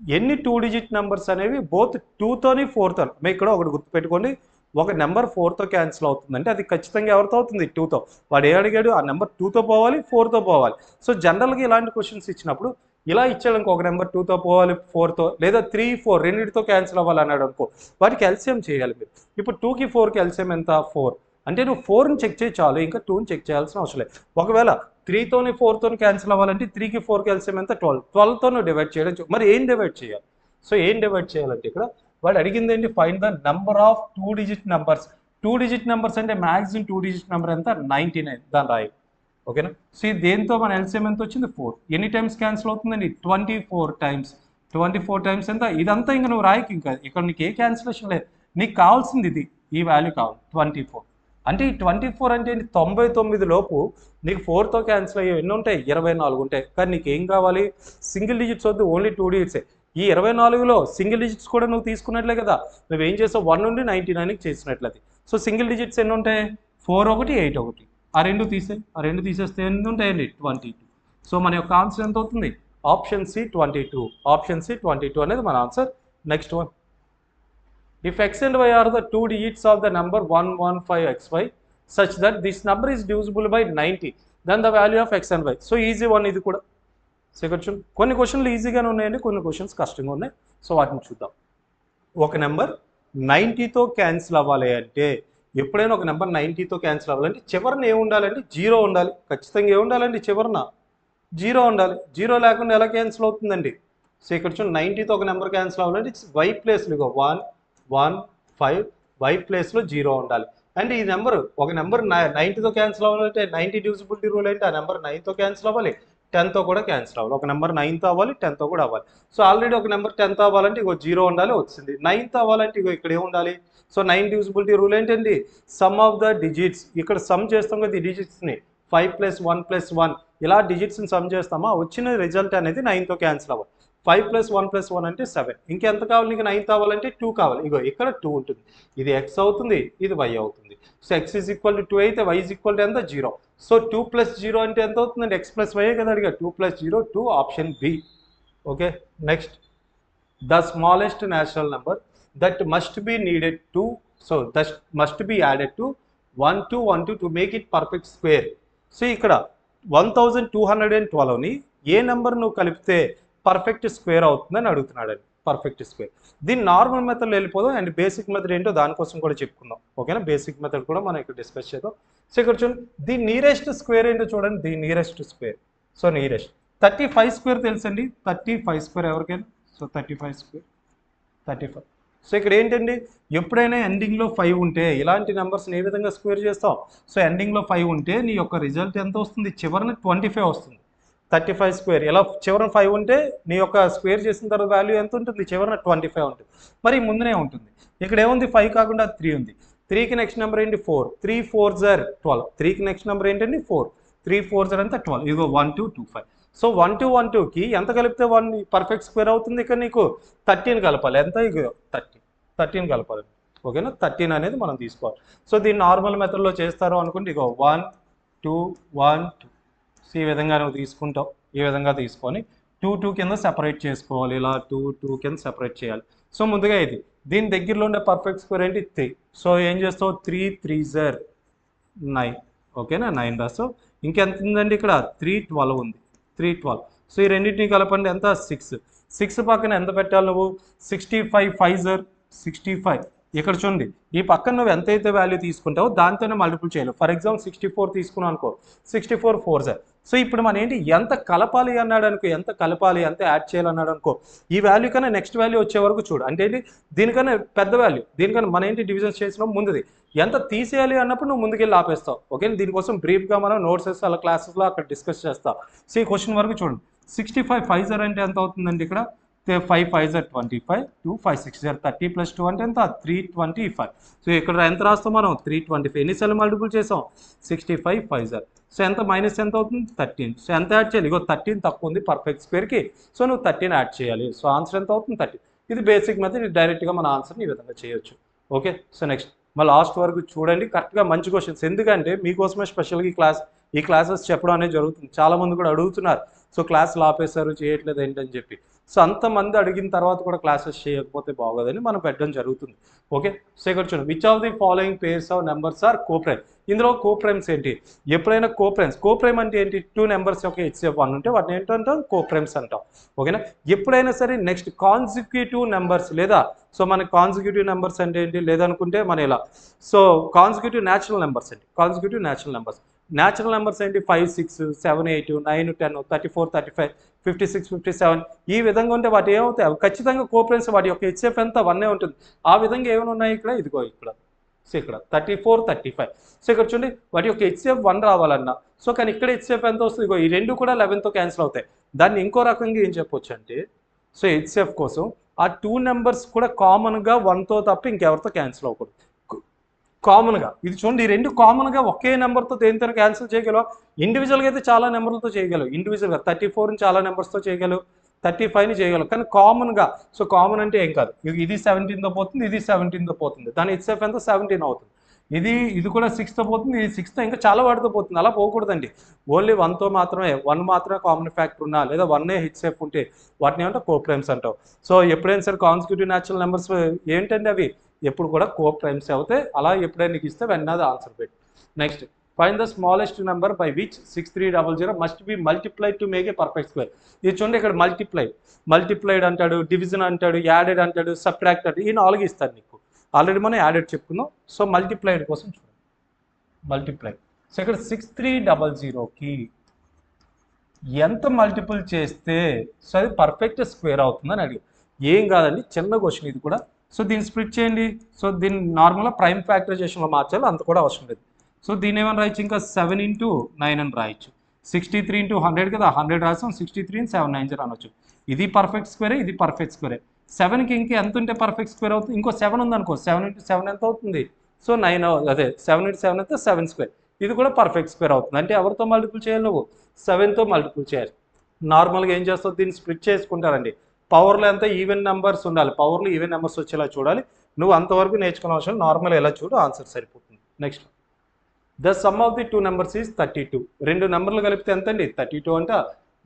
ఎన్ని 2 digit numbers అనేవి బోత్ 2తోని 4తో. మీకు ఇక్కడ ఒకటి గుర్తుపెట్టుకోండి, ఒక నెంబర్ 4తో క్యాన్సిల్ అవుతుందంటే అది ఖచ్చితంగా ఎవరితో అవుతుంది? 2తో. వాడు ఏ అడిగాడు? ఆ నెంబర్ 2తో పోవాలి, 4తో పోవాలి. సో జనరల్గా ఇలాంటి క్వశ్చన్స్ ఇచ్చినప్పుడు ఇలా ఇచ్చాడు అనుకో, ఒక నెంబర్ 2తో పోవాలి, 4తో, లేదా 3, 4 రెండింటితో క్యాన్సిల్ అవ్వాలి అన్నాడు అనుకో, వాటికి ఎల్సిఎం చేయాలి మీరు. ఇప్పుడు 2కి 4కి ఎల్సిఎం ఎంత? 4. అంటే నువ్వు 4ని చెక్ చేయి చాలు, ఇంకా 2ని చెక్ చేయాల్సిన అవసరం లేదు. ఒకవేళ 3తోని 4తోని క్యాన్సిల్ అవ్వాలంటే 3కి 4కి ఎల్సిఎం ఎంత? 12. 12తో నువ్వు డివైడ్ చేయడం. మరి ఏం డివైడ్ చేయాలి? సో ఏం డివైడ్ చేయాలంటే ఇక్కడ వాడు అడిగింది ఏంటి? Find the number of 2 digit numbers. 2 digit numbers అంటే మ్యాక్సిమం 2 digit నెంబర్ ఎంత? 99. దాని రాయి. ఓకేనా? సో దేంతో మన ఎల్సిఎం ఎంత వచ్చింది? 4. ఎన్ని టైమ్స్ క్యాన్సిల్ అవుతుందండి? 24 టైమ్స్. 24 టైమ్స్ ఎంత? ఇదంతా ఇంకా నువ్వు రాయికి, ఇంకా ఇక్కడ నీకు ఏ క్యాన్సిలేషన్ లేదు. నీకు కావాల్సింది ఇది, ఈ వాల్యూ కావాలి 24. అంటే ఈ 24 అంటే 99 లోపు నీకు 4తో క్యాన్సిల్ అయ్యే ఎన్ని ఉంటాయి? 24 ఉంటాయి. కానీ నీకు ఏం కావాలి? సింగిల్ డిజిట్స్ వద్దు, ఓన్లీ 2 digits. ఈ 24లో సింగిల్ డిజిట్స్ కూడా నువ్వు తీసుకున్నట్లే కదా. నువ్వు ఏం చేసావు? 1 నుండి 99కి చేసినట్లయితే. సో సింగిల్ డిజిట్స్ ఎన్ని ఉంటాయి? 4 ఒకటి, 8 ఒకటి. ఆ రెండు తీసేస్తే ఎన్ని ఉంటాయండి? 22. సో మన యొక్క ఆన్సర్ ఎంత అవుతుంది? Option C 22. ఆప్షన్ సి 22 అనేది మన answer. Next one, if x and y are the 2 digits of the number 115xy such that this number is divisible by 90, then the value of x and y. So easy one ఇది కూడా. సో ఇక్కడ చూడండి, కొన్ని క్వశ్చన్లు ఈజీగానే ఉన్నాయండి, కొన్ని క్వశ్చన్స్ కష్టంగా ఉన్నాయి. సో వాటిని చూద్దాం. ఒక నెంబర్ 90తో క్యాన్సిల్ అవ్వాలి అంటే, ఎప్పుడైనా ఒక నెంబర్ 90తో క్యాన్సిల్ అవ్వాలంటే చివరిన ఏమి ఉండాలంటే 0 ఉండాలి. ఖచ్చితంగా ఏమి ఉండాలండి? చివరిన 0 ఉండాలి. 0 లేకుండా ఎలా క్యాన్సిల్ అవుతుందండి? సో ఇక్కడ చూడండి, 90తో ఒక నెంబర్ క్యాన్సిల్ అవ్వాలంటే వై ప్లేస్లో 1, 1, 5 వై ప్లేస్లో 0 ఉండాలి. అంటే ఈ నెంబర్, ఒక నెంబర్ 90తో క్యాన్సిల్ అవ్వాలంటే 90 డివిజిబిలిటీ రూల్ ఏంటి? ఆ నెంబర్ 9తో క్యాన్సిల్ అవ్వాలి, 10తో కూడా క్యాన్సిల్ అవ్వాలి. ఒక నెంబర్ 9తో అవ్వాలి, 10తో కూడా అవ్వాలి. సో ఆల్రెడీ ఒక నెంబర్ 10తో అవ్వాలంటే ఇగో 0 ఉండాలి, వచ్చింది. 9తో అవ్వాలంటే ఇగో ఇక్కడ ఏమి ఉండాలి? సో 9 డివిజిబిలిటీ రూల్ ఏంటండి? Some of the digits. ఇక్కడ సమ్ చేస్తాం కదా ఈ డిజిట్స్ని, 5 + 1 + 1 ఇలా డిజిట్స్ని సమ్ చేస్తామా, వచ్చిన రిజల్ట్ అనేది 9తో క్యాన్సిల్ అవ్వాలి. 5 + 1 + 1 అంటే 7. ఇంకెంత కావాలి నీకు? 9 కావాలంటే 2 కావాలి. ఇగో ఇక్కడ 2 ఉంటుంది. ఇది x అవుతుంది, ఇది y అవుతుంది. సో x = 2 అయితే y = ఎంత? 0. సో 2 + 0 అంటే ఎంత అవుతుందండి? x + y కదా అడిగా. 2 + 0 2, option B. Okay, next, the smallest natural number that must be needed to, so that must be added to 1212 to make it perfect square. So ఇక్కడ 1212ని ఏ నెంబర్ నువ్వు కలిపితే పర్ఫెక్ట్ స్క్వేర్ అవుతుందని అడుగుతున్నాడండి. Perfect square. దీన్ని నార్మల్ మెథడ్లో వెళ్ళిపోదాం, అండ్ బేసిక్ మెథడ్ ఏంటో దానికోసం కూడా చెప్పుకుందాం. ఓకేనా? బేసిక్ మెథడ్ కూడా మనం ఇక్కడ డిస్కస్ చేద్దాం. సో ఇక్కడ చూడండి, ది నియరెస్ట్ స్క్వేర్ ఏంటో చూడండి. The nearest square, so nearest 35 square తెలుసండి. 35 స్క్వేర్ ఎవరికైనా? So 35 square 35. సో ఇక్కడ ఏంటండి, ఎప్పుడైనా ఎండింగ్లో 5 ఉంటే ఇలాంటి నెంబర్స్ని ఏ విధంగా స్క్వేర్ చేస్తాం? సో ఎండింగ్లో 5 ఉంటే నీ యొక్క రిజల్ట్ ఎంత వస్తుంది? చివరిని 25 వస్తుంది. 35 స్క్వేర్ ఇలా చివరన 5 ఉంటే నీ యొక్క స్క్వేర్ చేసిన తర్వాత వాల్యూ ఎంత ఉంటుంది? చివరన 25 ఉంటుంది. మరి ముందునే ఉంటుంది. ఇక్కడ ఏముంది? 5 కాకుండా 3 ఉంది. 3కి నెక్స్ట్ నెంబర్ ఏంటి? 4. 3 4s are 12. 3కి నెక్స్ట్ నెంబర్ ఏంటండి? 4. 3 4s are ఎంత? 12. ఇదిగో 1 2 2 5. సో 1 2 1 2కి ఎంత కలిపితే 1 పర్ఫెక్ట్ స్క్వేర్ అవుతుంది? ఇక్కడ నీకు 13 కలపాలి. ఎంత? ఇగో 13 కలపాలి. ఓకేనా? 13 అనేది మనం తీసుకోవాలి. సో దీన్ని నార్మల్ మెథడ్లో చేస్తారు అనుకుంటే ఇగో 1 2 1 2. సో ఈ విధంగా నువ్వు తీసుకుంటావు. ఈ విధంగా తీసుకొని 2 2 కింద సెపరేట్ చేసుకోవాలి. ఇలా 2 2 కింద సెపరేట్ చేయాలి. సో ముందుగా ఇది, దీని దగ్గరలో ఉండే పర్ఫెక్ట్ స్క్వేర్ ఏంటి? 3. సో ఏం చేస్తావు? 3 3s are 9. ఓకేనా? 9 రాస్తావు. ఇంకెంత ఉందండి? ఇక్కడ 3 12 ఉంది. 3 12. సో ఈ రెండింటిని కలపండి. ఎంత? 6. 6 పక్కన ఎంత పెట్టాలి నువ్వు? 65 5s are 65. ఇక్కడ చూడండి, ఈ పక్కన నువ్వు ఎంతైతే వాల్యూ తీసుకుంటావో దాంతోనే మల్టిపుల్ చేయాలి. ఫర్ ఎగ్జాంపుల్ 64 తీసుకున్నావు అనుకో, 64 4s are. సో ఇప్పుడు మన ఏంటి, ఎంత కలపాలి అన్నాడు అనుకో, ఎంత కలపాలి, ఎంత యాడ్ చేయాలన్నాడు అనుకో, ఈ వాల్యూ కన్నా నెక్స్ట్ వాల్యూ వచ్చే వరకు చూడు. అంటే ఏంటి, దీనికన్నా పెద్ద వాల్యూ, దీనికన్నా మన ఏంటి డివిజన్స్ చేసినాం ముందుది, ఎంత తీసేయాలి అన్నప్పుడు నువ్వు ముందుకెళ్ళి ఆపేస్తావు. ఓకే, దీనికోసం బ్రీఫ్గా మనం నోట్సెస్ అలా క్లాసెస్లో అక్కడ డిస్కస్ చేస్తాం. సో ఈ క్వశ్చన్ వరకు చూడండి, 65 5s are అంటే ఎంత అవుతుందండి? ఇక్కడ 5 5 25, 2 5 6 30 ప్లస్ 2 అంటే ఎంత 325. సో ఇక్కడ ఎంత రాస్తాం మనం 325. ఎన్నిసార్లు మల్టిపుల్ చేసాం 65 5 సో ఎంత మైనస్ ఎంత అవుతుంది 13. సో ఎంత యాడ్ చేయాలి, ఇగో 13 తక్కువ ఉంది పర్ఫెక్ట్ స్క్వేర్కి, సో నువ్వు 13 యాడ్ చేయాలి. సో ఆన్సర్ ఎంత అవుతుంది 13. ఇది బేసిక్ మెథడ్, ఇది డైరెక్ట్గా మన ఆన్సర్ని ఈ విధంగా చేయొచ్చు. ఓకే, సో నెక్స్ట్ మా లాస్ట్ వరకు చూడండి, కరెక్ట్గా మంచి క్వశ్చన్స్. ఎందుకంటే మీకోసమే స్పెషల్గా ఈ క్లాసెస్ చెప్పడం అనేది జరుగుతుంది. చాలామంది కూడా అడుగుతున్నారు, సో క్లాసులు ఆపేశారు చేయట్లేదు ఏంటని చెప్పి. సో అంతమంది అడిగిన తర్వాత కూడా క్లాసెస్ చేయకపోతే బాగోదని మనం పెట్టడం జరుగుతుంది. ఓకే, సో ఇక్కడ చూడండి, which of the following pairs of numbers are coprime. ఇందులో కోప్రైమ్స్ ఏంటి, ఎప్పుడైనా కోప్రైమ్ అంటే ఏంటి, 2 నెంబర్స్ యొక్క హెచ్సిఎఫ్ 1 ఉంటే వాటిని ఏంటంటాం కోప్రైమ్స్ అంటాం. ఓకేనా, ఎప్పుడైనా సరే నెక్స్ట్ కాన్సిక్యూటివ్ నెంబర్స్ లేదా, సో మనకి కాన్సిక్యూటివ్ నెంబర్స్ అంటే ఏంటి, లేదనుకుంటే మన ఇలా, సో కాన్సిక్యూటివ్ న్యాచురల్ నెంబర్స్ అండి. కాన్సిక్యూటివ్ న్యాచురల్ నెంబర్స్ ఏంటి 5 6 7 8 9 10 34 35 56 57 ఈ విధంగా ఉంటే వాటి ఏమవుతాయి, ఖచ్చితంగా కోప్రైమ్స్. వాటి యొక్క హెచ్సిఎఫ్ ఎంత 1 ఉంటుంది. ఆ విధంగా ఏమైనా ఉన్నాయి ఇక్కడ, ఇదిగో ఇక్కడ, సో ఇక్కడ 34 35. సో ఇక్కడ చూడండి, వాటి యొక్క హెచ్సిఎఫ్ 1 రావాలన్నా, సో కానీ ఇక్కడ హెచ్సిఎఫ్ ఎంత వస్తుంది, ఇగో ఈ రెండు కూడా 11తో క్యాన్సిల్ అవుతాయి. దాన్ని ఇంకో రకంగా ఏం చెప్పొచ్చు అంటే, సో హెచ్సిఎఫ్ కోసం ఆ 2 నెంబర్స్ కూడా కామన్గా 1తో తప్ప ఇంకెవరితో క్యాన్సిల్ అవ్వకూడదు. కామన్గా ఇది చూడండి, ఈ రెండు కామన్గా ఒకే నెంబర్తో దేనితో క్యాన్సిల్ చేయగలవు. ఇండివిజువల్గా అయితే చాలా నెంబర్లతో చేయగలవు, ఇండివిజువల్గా 34ని చాలా నెంబర్స్తో చేయగలవు, 35ని చేయగలవు. కానీ కామన్గా, సో కామన్ అంటే ఏం కాదు, ఇది 17తో పోతుంది, ఇది 17తో పోతుంది, దాని హెచ్సిఎఫ్ ఎంత 17 అవుతుంది. ఇది కూడా 6తో పోతుంది, ఇది 6తో ఇంకా చాలా వాటితో పోతుంది. అలా పోకూడదండి, ఓన్లీ 1తో మాత్రమే, 1 మాత్రమే కామన్ ఫ్యాక్టర్ ఉన్నా లేదా 1 హెచ్సిఎఫ్ ఉంటే వాటిని ఏమంటే కోప్రైమ్స్ అంటావు. సో ఎప్పుడైనా సరే కాన్సిక్యూటివ్ న్యాచురల్ నెంబర్స్ ఏంటంటే అవి ఎప్పుడు కూడా కోప్రైమ్స్ అవుతాయి. అలా ఎప్పుడైనా నీకు ఇస్తే వెంటనే ఆన్సర్ పెట్టి. Next, find the smallest number by which 6300 must be multiplied to make a perfect square. ఇది చూడండి, ఇక్కడ మల్టిప్లైడ్ అంటాడు, డివిజన్ అంటాడు, యాడెడ్ అంటాడు, సబ్ట్రాక్ట్ అంటాడు, ఈ 4 ఇస్తాడు నీకు. ఆల్రెడీ మనం యాడెడ్ చెప్పుకుందాం. సో మల్టిప్లైడ్ కోసం చూడండి, మల్టిప్లైడ్. సో ఇక్కడ 6300కి ఎంత మల్టిపుల్ చేస్తే సో అది పర్ఫెక్ట్ స్క్వేర్ అవుతుందని అడిగి. ఏం కాదండి, చిన్న క్వశ్చన్ ఇది కూడా. సో దీన్ని స్ప్లిట్ చేయండి. సో దీన్ని నార్మల్గా ప్రైమ్ ఫ్యాక్టరైజేషన్లో మార్చాలి, అంత కూడా అవసరం లేదు. సో దీన్ని ఏమైనా రాయొచ్చు, ఇంకా 7 × 9 అని రాయొచ్చు. 63 × 100 కదా, 100 రాసాం, 63 × 7 9 అనొచ్చు. ఇది పర్ఫెక్ట్ స్క్వేరే, ఇది పర్ఫెక్ట్ స్క్వేరే. 7కి ఇంకా ఎంత ఉంటే పర్ఫెక్ట్ స్క్వేర్ అవుతుంది, ఇంకో 7 ఉందనుకో, 7 × 7 ఎంత అవుతుంది, సో 9 అదే 7 × 7 అయితే 7 స్క్వేర్. ఇది కూడా పర్ఫెక్ట్ స్క్వేర్ అవుతుంది. అంటే ఎవరితో మల్టిపుల్ చేయాలి, నువ్వు 7తో మల్టిపుల్ చేయాలి. నార్మల్గా ఏం చేస్తావు, దీన్ని స్ప్లిట్ చేసుకుంటారండి. పవర్లో ఎంత ఈవెన్ నెంబర్స్ ఉండాలి, పవర్లో ఈవెన్ నెంబర్స్ వచ్చేలా చూడాలి. నువ్వు అంతవరకు నేర్చుకునే అవసరం, నార్మల్ ఎలా చూడు ఆన్సర్ సరిపోతుంది. Next, the sum of the 2 numbers is 32. 2 నెంబర్లు కలిపితే ఎంత అండి 32 అంట.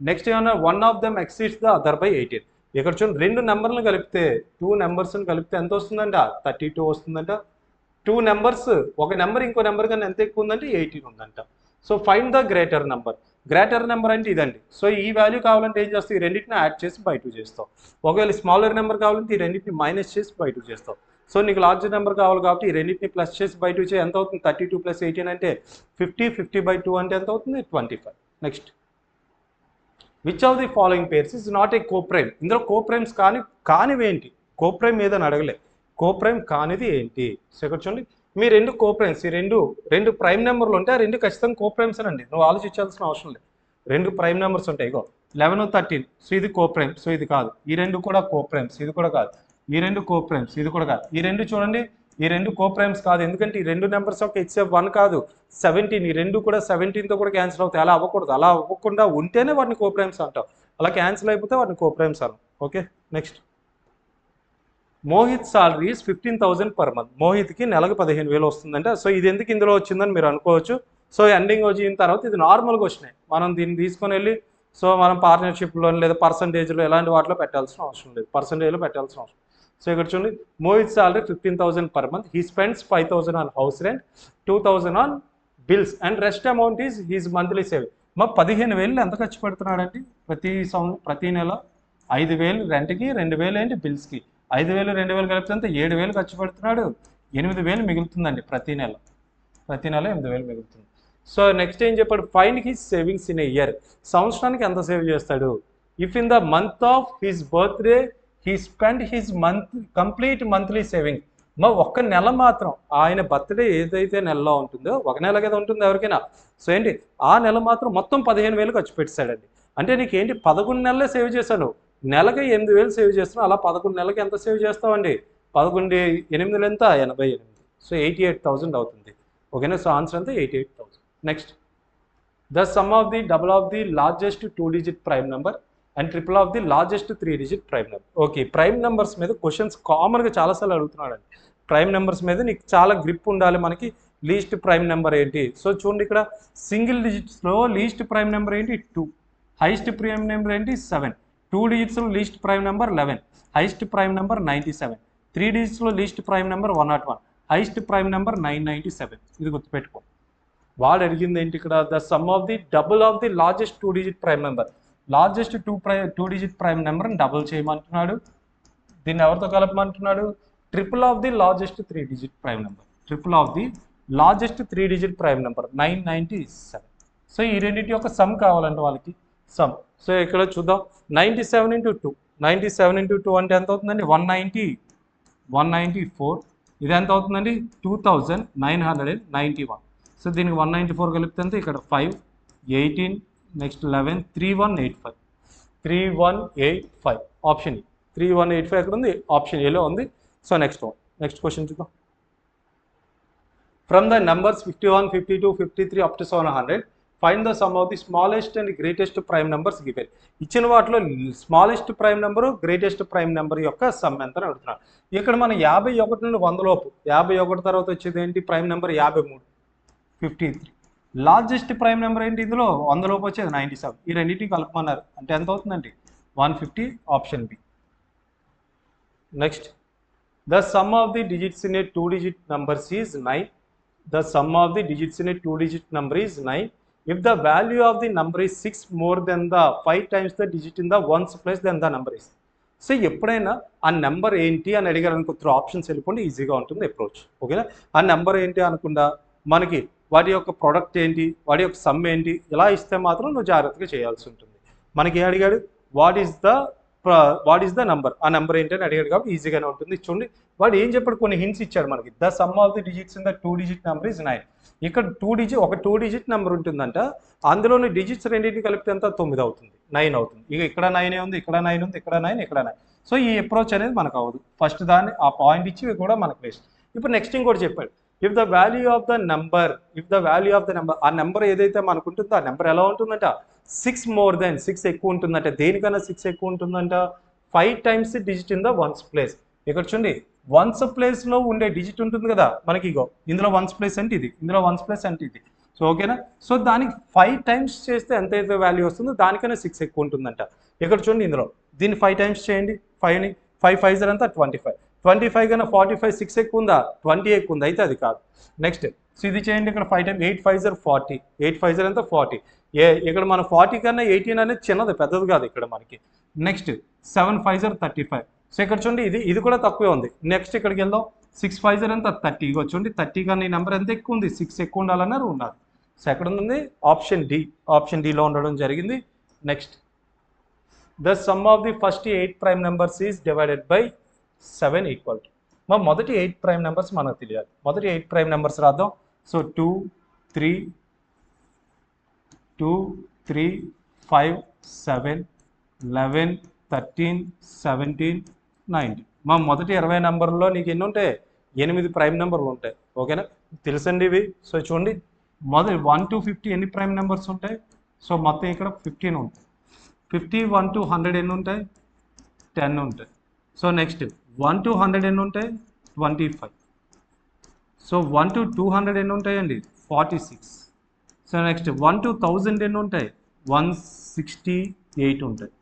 నెక్స్ట్ ఏమన్నా one of them exceeds the other by 18. ఇక్కడ చూడండి, 2 నెంబర్లు కలిపితే 2 నెంబర్స్ని కలిపితే ఎంత వస్తుందంట 32 వస్తుందంట. 2 నెంబర్స్, ఒక నెంబర్ ఇంకో నెంబర్ కన్నా ఎంత ఎక్కువ ఉందంటే 18 ఉందంట. So find the greater number. Greater number అంటే ఇదండి. సో ఈ వాల్యూ కావాలంటే ఏం చేస్తావు, ఈ రెండింటిని యాడ్ చేసి బై 2 చేస్తావు. ఒకవేళ స్మాలర్ నెంబర్ కావాలంటే ఈ రెండింటిని మైనస్ చేసి బై 2 చేస్తావు. సో నీకు లార్జర్ నెంబర్ కావాలి కాబట్టి ఈ రెండింటిని ప్లస్ చేసి బై 2 చేసి ఎంత అవుతుంది, 32 + 18 అంటే 50, 50/2 అంటే ఎంత అవుతుంది 25. Next, which of the following pairs is not a coprime. ఇందులో కోప్రైమ్స్ కానివేంటి, కోప్రైమ్ ఏదని అడగలే, కోప్రైమ్ కానిది ఏంటి. సో ఇక్కడ చూడండి, మీ 2 కోప్రైమ్స్, ఈ రెండు ప్రైమ్ నెంబర్లు ఉంటే ఆ 2 ఖచ్చితంగా కోప్రైమ్స్ అండి, నువ్వు ఆలోచించాల్సిన అవసరం లేదు. 2 ప్రైమ్ నెంబర్స్ ఉంటాయి, ఇగో 11 13, సో ఇది కోప్రైమ్, సో ఇది కాదు. ఈ 2 కూడా కోప్రైమ్స్, ఇది కూడా కాదు. ఈ 2 కోప్రైమ్స్, ఇది కూడా కాదు. ఈ 2 చూడండి, ఈ 2 కోప్రైమ్స్ కాదు, ఎందుకంటే ఈ 2 నెంబర్స్ యొక్క హెచ్సిఎఫ్ 1 కాదు 17. ఈ 2 కూడా 17తో కూడా క్యాన్సిల్ అవుతాయి. అలా అవ్వకూడదు, అలా అవ్వకుండా ఉంటేనే వాటిని కోప్రైమ్స్ అంటాం. అలా క్యాన్సిల్ అయిపోతే వాటిని కోప్రైమ్స్ అనం. Okay, next, Mohit salary is 15,000 per month. మోహిత్కి నెలకు 15,000 వస్తుందంటే. సో ఇది ఎందుకు ఇందులో వచ్చిందని మీరు అనుకోవచ్చు. సో ఎండింగ్ వచ్చిన తర్వాత ఇది నార్మల్ క్వశ్చనే, మనం దీన్ని తీసుకొని వెళ్ళి సో మనం పార్ట్నర్షిప్లో లేదా పర్సంటేజ్లో ఎలాంటి వాటిలో పెట్టాల్సిన అవసరం లేదు, పర్సంటేజ్లో పెట్టాల్సిన అవసరం. సో ఇక్కడ చూడండి, Mohit salary 15,000 per month. He spends 5,000 on house rent, 2,000 on bills and rest amount is his monthly saving. మా 15,000 ఎంత ఖర్చు పెడుతున్నాడండి ప్రతి నెల? 5,000 రెంట్కి, 2,000 ఏంటి బిల్స్కి. 5,000 2,000 కలిపితే అంతా 7,000 ఖర్చు పెడుతున్నాడు. 8,000 మిగులుతుందండి ప్రతి నెల 8,000 మిగులుతుంది. సో నెక్స్ట్ ఏం చెప్పాడు, find his savings in a year. సంవత్సరానికి ఎంత సేవ్ చేస్తాడు. If in the month of his birthday he spend his complete monthly saving. మా ఒక్క నెల మాత్రం ఆయన బర్త్డే ఏదైతే నెలలో ఉంటుందో, ఒక నెల కదా ఉంటుంది ఎవరికైనా, సో ఏంటి ఆ నెల మాత్రం మొత్తం 15,000 ఖర్చు పెట్టాడండి. అంటే నీకేంటి 11 నెలలే సేవ్ చేశాను, నెలకి 8,000 సేవ్ చేస్తున్నావు, అలా 11 నెలలకి ఎంత సేవ్ చేస్తావండి? 11 8 ఎంత? 88. సో 88,000 అవుతుంది. ఓకేనా? సో ఆన్సర్ అంతా 88,000. Next, the sum of the double of the largest 2-digit prime number and triple of the largest 3-digit prime number. Okay, prime numbers మీద క్వశ్చన్స్ కామన్గా చాలాసార్లు అడుగుతున్నాడు అండి. ప్రైమ్ నెంబర్స్ మీద నీకు చాలా గ్రిప్ ఉండాలి. మనకి లీస్ట్ ప్రైమ్ నెంబర్ ఏంటి? సో చూడండి, ఇక్కడ సింగిల్ డిజిట్స్లో లీస్ట్ ప్రైమ్ నెంబర్ ఏంటి? 2. హైయెస్ట్ ప్రైమ్ నెంబర్ ఏంటి? 7. 2 digitsలో least prime number 11. Highest prime number 97. 3 digitsలో least prime number 101. Highest prime number 997. ఇది గుర్తుపెట్టుకో. వాడు అడిగింది ఏంటి ఇక్కడ? The sum of the double of the largest 2-digit prime number. Largest 2-digit prime నెంబర్ని డబుల్ చేయమంటున్నాడు. దీన్ని ఎవరితో కలపమంటున్నాడు? Triple of the largest 3-digit prime number. Triple of the largest 3-digit prime number 997. So ఈ రెండింటి యొక్క సమ్ కావాలంటే వాళ్ళకి సమ్. సో ఇక్కడ చూద్దాం, 97 into 2. 97 into 2 అంటే ఎంత అవుతుందండి? 190. 194. ఇది ఎంత అవుతుందండి? 2991. సో దీనికి 194 కలిపితే ఇక్కడ 5, 18, నెక్స్ట్ 11, 3185. 3185 option E. 3185 ఎక్కడ ఉంది? ఆప్షన్ ఏలో ఉంది. సో నెక్స్ట్ క్వశ్చన్ చూద్దాం. From the numbers 51, 52, 53 up to 700, find the sum of the smallest and greatest prime numbers given. ఇచ్చిన వాటిలో smallest prime number, greatest prime number యొక్క సమ్ ఎంత అని అడుగుతున్నాడు. ఇక్కడ మనం 51 నుండి 100 లోపు, 51 తర్వాత వచ్చేది ఏంటి? Prime number 53, 53. Largest prime number ఏంటి? ఇందులో 100 లోపు వచ్చేది 97. ఈ రెండింటిని కలుపుమన్నారు అంటే ఎంత అవుతుందండి? 150. Option B. Next, the sum of the digits in a 2-digit numbers is 9. The sum of the digits in a 2-digit number is 9. If the value of the number is 6 more than the 5 times the digit in the ones place, then the number is. So ఎప్పుడైనా ఆ నెంబర్ ఏంటి అని అడిగారు అనుకో, త్రూ ఆప్షన్స్ వెళ్ళిపోండి, ఈజీగా ఉంటుంది అప్రోచ్. ఓకేనా? ఆ నెంబర్ ఏంటి అనకుండా మనకి వాటి యొక్క ప్రొడక్ట్ ఏంటి, వాటి యొక్క సమ్ ఏంటి, ఇలా ఇస్తే మాత్రం నువ్వు జాగ్రత్తగా చేయాల్సి ఉంటుంది. మనకి ఏం అడిగాడు? What is the number. ఆ నెంబర్ ఏంటి అని అడిగాడు కాబట్టి ఈజీగానే ఉంటుంది. చూడండి, వాడు ఏం చెప్పాడు? కొన్ని హింట్స్ ఇచ్చాడు మనకి. The sum of the digits in the 2-digit number is 9. ఇక్కడ ఒక 2-digit నెంబర్ ఉంటుందంట, అందులోని డిజిట్స్ రెండింటిని కలిపితే ఎంత? 9 అవుతుంది, 9 అవుతుంది. ఇక ఇక్కడ 9 ఉంది, ఇక్కడ 9 ఉంది, ఇక్కడ 9, ఇక్కడ 9. సో ఈ అప్రోచ్ అనేది మనకు అవ్వదు. ఫస్ట్ దాన్ని ఆ పాయింట్ ఇచ్చి కూడా మనకు వేస్ట్. ఇప్పుడు నెక్స్ట్ ఇంకోటి చెప్పాడు, if the value of the number, ఆ నెంబర్ ఏదైతే మనకు ఉంటుందో ఆ నెంబర్ ఎలా ఉంటుందంట? 6 more than 6 ఎక్కువ ఉంటుందంట. దేనికన్నా 6 ఎక్కువ ఉంటుందంట? 5 times digit in the ones place. ఇక్కడ చూడండి, వన్స్ ప్లేస్లో ఉండే డిజిట్ ఉంటుంది కదా మనకి. ఇగో ఇందులో వన్స్ ప్లేస్ అంటే ఇది, ఇందులో వన్స్ ప్లేస్ అంటే ఇది. సో ఓకేనా? సో దానికి 5 times చేస్తే ఎంతైతే వాల్యూ వస్తుందో దానికన్నా 6 ఎక్కువ ఉంటుందంట. ఇక్కడ చూడండి, ఇందులో దీన్ని 5 times చేయండి. 5ని 5 5s అంతా 25. 25 కన్నా 45, 6 ఎక్కువ ఉందా? 20 ఎక్కువ ఉంది, అయితే అది కాదు. నెక్స్ట్, సో ఇది చేయండి. ఇక్కడ 5 times 8 5s 40. 8 5s అంతా 40. ఇక్కడ మన 40 కన్నా 18 అనేది చిన్నది, పెద్దది కాదు ఇక్కడ మనకి. Next 7 5s 35. సో ఇక్కడ చూడండి, ఇది కూడా తక్కువే ఉంది. నెక్స్ట్ ఇక్కడికి వెళ్దాం. 6 5s అంతా 30. ఇగో చూడండి, 30 కన్నా ఈ నెంబర్ ఎంత ఎక్కువ ఉంది? 6 ఎక్కువ ఉండాలన్నారు, ఉన్నారు. సో ఎక్కడ ఉంది? Option D. ఆప్షన్ డిలో ఉండడం జరిగింది. Next, the sum of the first 8 prime numbers is divided by 7 equal to. మా మొదటి 8 ప్రైమ్ నెంబర్స్ మనకు తెలియాలి. మొదటి 8 ప్రైమ్ నెంబర్స్ రాద్దాం. సో 2 3 5 7 11 13 17 19. మా మొదటి 20 నెంబర్లో నీకు ఎన్ని ఉంటాయి? 8 ప్రైమ్ నెంబర్లు ఉంటాయి. ఓకేనా? తెలుసండి ఇవి. సో చూడండి, మొదటి 1 to 50 ఎన్ని ప్రైమ్ నెంబర్స్ ఉంటాయి? సో మొత్తం ఇక్కడ 15 ఉంటాయి. 50 1 to 100 ఎన్ని ఉంటాయి? 10 ఉంటాయి. సో నెక్స్ట్ 1 to 100 ఎన్ని ఉంటాయి? 25. సో 1 to 200 ఎన్ని ఉంటాయండి? 46. సో నెక్స్ట్ 1 to 1000 ఎన్ని ఉంటాయి? 168 ఉంటాయి.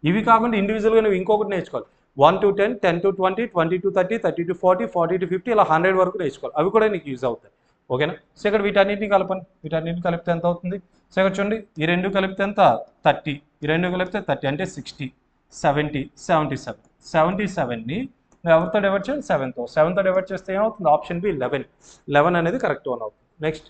ఇవి కాకుండా ఇండివిజువల్గా నువ్వు ఇంకొకటి నేర్చుకోవాలి. 1 to 10, 10 to 20, 20 to 30, 30 to 40, 40 to 50, ఇలా 100 వరకు నేర్చుకోవాలి. అవి కూడా నీకు యూజ్ అవుతాయి. ఓకేనా? సో ఇక్కడ వీటన్నిటిని కలపండి. వీటన్నిటిని కలిపితే ఎంత అవుతుంది? సో ఇక్కడ చూడండి, ఈ రెండు కలిపితే ఎంత? 30. ఈ రెండు కలిపితే 30 అంటే 60, 70, 77. 77ని నువ్వు ఎవరితో డివైడ్ చేయాలి? 7తో. 7తో డివైడ్ చేస్తే ఏమవుతుంది? Option B 11. 11 అనేది కరెక్ట్ వన్ అవుతుంది. Next,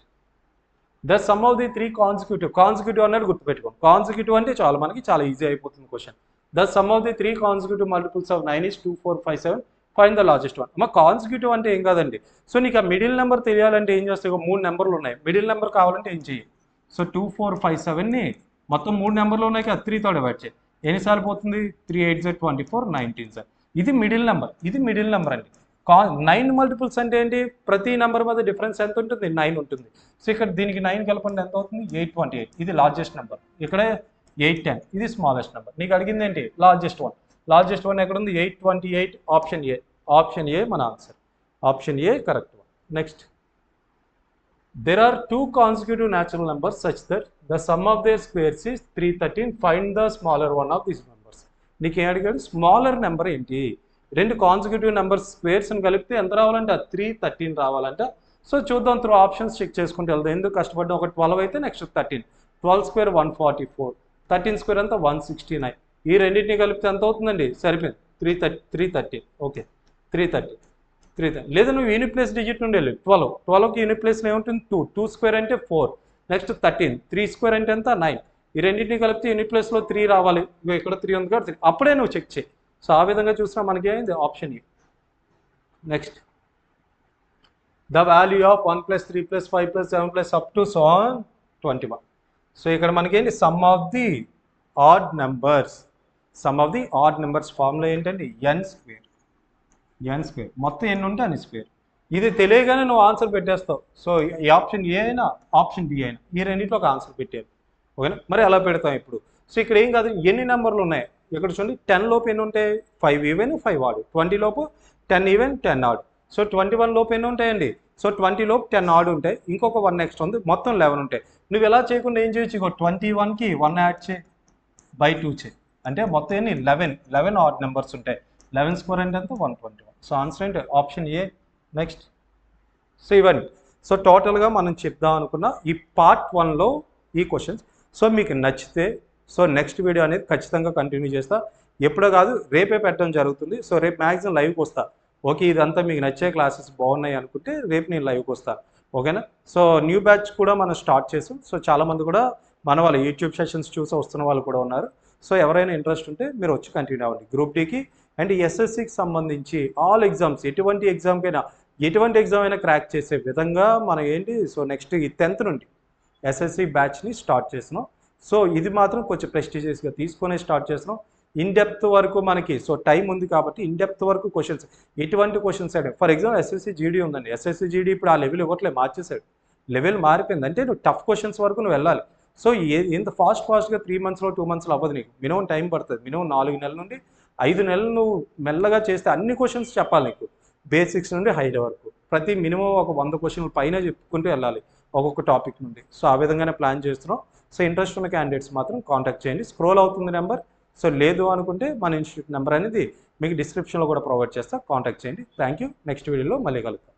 the sum of the 3 consecutive అనేది గుర్తుపెట్టుకోండి. కాన్సిక్యూటివ్ అంటే చాలా మనకి చాలా ఈజీ అయిపోతుంది question. The sum of the 3 consecutive multiples of 9 is 2 4 5 7. Find the largest one. అమ్మ కాన్సిక్యూటివ్ అంటే ఏం కాదండి. సో నీకు ఆ మిడిల్ నెంబర్ తెలియాలంటే ఏం చేస్తావు? 3 నెంబర్లు ఉన్నాయి, మిడిల్ నెంబర్ కావాలంటే ఏం చేయి? సో 2 4 5 7ని మొత్తం 3 నెంబర్లు ఉన్నాయి కదా, 3తో డివైడ్ చేయి. ఎన్నిసార్లు పోతుంది 3 8 సార్ 24 19 సార్. ఇది మిడిల్ నెంబర్, ఇది మిడిల్ నెంబర్ అండి. 9 మల్టిపుల్స్ అంటే ఏంటి, ప్రతి నెంబర్ మధ్య డిఫరెన్స్ ఎంత ఉంటుంది, 9 ఉంటుంది. సో ఇక్కడ దీనికి 9 కలపండి ఎంత అవుతుంది 828. ఇది లార్జెస్ట్ నెంబర్. ఇక్కడ 810 ఇది స్మాలెస్ట్ నెంబర్. నీకు అడిగింది ఏంటి లార్జెస్ట్ వన్. లార్జెస్ట్ వన్ ఎక్కడ ఉంది 828. ఆప్షన్ ఏ, ఆప్షన్ ఏ మన answer. Option A correct one. Next, there are two consecutive natural numbers such that the sum of their squares is 313. Find the smaller one of these numbers. నీకు ఏం అడిగాడు, స్మాలర్ నెంబర్ ఏంటి, రెండు కాన్సిక్యూటివ్ నెంబర్స్ స్క్వేర్స్ని కలిపితే ఎంత రావాలంటే 313 రావాలంట. సో చూద్దాం, త్రూ ఆప్షన్స్ చెక్ చేసుకుంటూ వెళ్దాం. ఎందుకు కష్టపడ్డా, ఒక 12 అయితే నెక్స్ట్ 13, 12 స్క్వేర్ 144, 13 స్క్వేర్ అంతా 169. ఈ రెండింటిని కలిపితే ఎంత అవుతుందండి, సరిపోయింది 330. ఓకే 330. లేదా నువ్వు యూనిట్ ప్లేస్ డిజిట్ నుండి వెళ్ళి 12కి యూనిట్ ప్లేస్లో ఏముంటుంది 2 స్క్వేర్ అంటే 4, నెక్స్ట్ 13, 3 స్క్వేర్ అంటే ఎంత 9. ఈ రెండింటిని కలిపితే యూనిట్ ప్లేస్లో 3 రావాలి. ఇక్కడ 3 ఉంది కాబట్టి 3, అప్పుడే నువ్వు చెక్ చేయి. సో ఆ విధంగా చూసినా మనకి ఏమైంది option A. Next, the value of 1 + 3 + 5 + 7 + up to so on 21. So ఇక్కడ మనకి ఏంటి, some of the odd numbers. Some of the odd numbers formula ఏంటండి n స్క్వేర్. మొత్తం ఎన్ని ఉంటే అన్ని స్క్వేర్. ఇది తెలియగానే నువ్వు ఆన్సర్ పెట్టేస్తావు. సో ఈ ఆప్షన్ ఏ అయినా ఆప్షన్ బి అయినా ఈ రెండింటిలో ఒక ఆన్సర్ పెట్టారు. ఓకేనా, మరి అలా పెడతాం ఇప్పుడు. సో ఇక్కడ ఏం కాదు, ఎన్ని నెంబర్లు ఉన్నాయి ఇక్కడ చూడండి. 10 లోపు ఎన్ని ఉంటాయి, 5 ఈవెన్ 5 ఆడ్. 20 లోపు 10 ఈవెన్ 10 ఆడ్. సో 21 లోపు ఎన్ని ఉంటాయండి, సో 20 లోపు 10 ఆడ్ ఉంటాయి. ఇంకొక 1 నెక్స్ట్ ఉంది, మొత్తం 11 ఉంటాయి. నువ్వు ఎలా చేయకుండా ఏం చేయొచ్చు, ఇగో 21కి 1 యాడ్ చేయి, బై 2 చేయి, అంటే మొత్తం ఎన్ని 11 ఆడ్ నెంబర్స్ ఉంటాయి. 11 స్క్వేర్ అంటే ఎంత 121. సో ఆన్సర్ ఏంటి ఆప్షన్ ఏ. నెక్స్ట్, సో ఇవన్నీ. సో టోటల్గా మనం చెప్దాం అనుకున్న ఈ పార్ట్ 1లో ఈ క్వశ్చన్స్. సో మీకు నచ్చితే సో నెక్స్ట్ వీడియో అనేది ఖచ్చితంగా కంటిన్యూ చేస్తా. ఎప్పుడో కాదు, రేపే పెట్టడం జరుగుతుంది. సో రేపు మ్యాక్సిమం లైవ్కి వస్తా. ఓకే, ఇదంతా మీకు నచ్చే క్లాసెస్ బాగున్నాయి అనుకుంటే రేపు నేను లైవ్కి వస్తాను. ఓకేనా. సో న్యూ బ్యాచ్ కూడా మనం స్టార్ట్ చేసాం. సో చాలామంది కూడా మన వాళ్ళ యూట్యూబ్ సెషన్స్ చూసి వస్తున్న వాళ్ళు కూడా ఉన్నారు. సో ఎవరైనా ఇంట్రెస్ట్ ఉంటే మీరు వచ్చి కంటిన్యూ అవ్వండి. గ్రూప్ డీకి అండ్ ఎస్ఎస్సికి సంబంధించి ఆల్ ఎగ్జామ్స్, ఎటువంటి ఎగ్జామ్కైనా, ఎటువంటి ఎగ్జామ్ అయినా క్రాక్ చేసే విధంగా మనం ఏంటి, సో నెక్స్ట్ ఈ 10th నుండి ఎస్ఎస్సి బ్యాచ్ని స్టార్ట్ చేస్తున్నాం. సో ఇది మాత్రం కొంచెం ప్రెస్టీజియస్గా తీసుకొని స్టార్ట్ చేస్తున్నాం. ఇన్ డెప్త్ వరకు మనకి సో టైం ఉంది కాబట్టి ఇన్ డెప్త్ వరకు క్వశ్చన్స్, ఎటువంటి క్వశ్చన్స్ అంటే ఫర్ ఎగ్జాంపుల్ ఎస్ఎస్సి జీడీ ఉందండి. ఎస్ఎస్సి జీడీ ఇప్పుడు ఆ లెవెల్ ఇవ్వట్లే, మార్చేశాడు. లెవెల్ మారిపోయింది. అంటే నువ్వు టఫ్ క్వశ్చన్స్ వరకు నువ్వు వెళ్ళాలి. సో ఎంత ఫాస్ట్గా 3 monthsలో 2 monthsలో అవ్వదు. నీకు మినిమం టైం పడుతుంది. మినిమం 4 నెలల నుండి 5 నెలలు నువ్వు మెల్లగా చేస్తే అన్ని క్వశ్చన్స్ చెప్పాలి నీకు, బేసిక్స్ నుండి హై వరకు. ప్రతి మినిమం ఒక 100 క్వశ్చన్ల పైన చెప్పుకుంటూ వెళ్ళాలి ఒక్కొక్క టాపిక్ నుండి. సో ఆ విధంగానే ప్లాన్ చేస్తున్నాం. సో ఇంట్రెస్ట్ ఉన్న క్యాండిడేట్స్ మాత్రం కాంటాక్ట్ చేయండి. స్క్రోల్ అవుతుంది నెంబర్. సో లేదు అనుకుంటే మన ఇన్స్టిట్యూట్ నెంబర్ అనేది మీకు డిస్క్రిప్షన్లో కూడా ప్రొవైడ్ చేస్తా, కాంటాక్ట్ చేయండి. Thank you. నెక్స్ట్ వీడియోలో మళ్ళీ కలుగుతాం.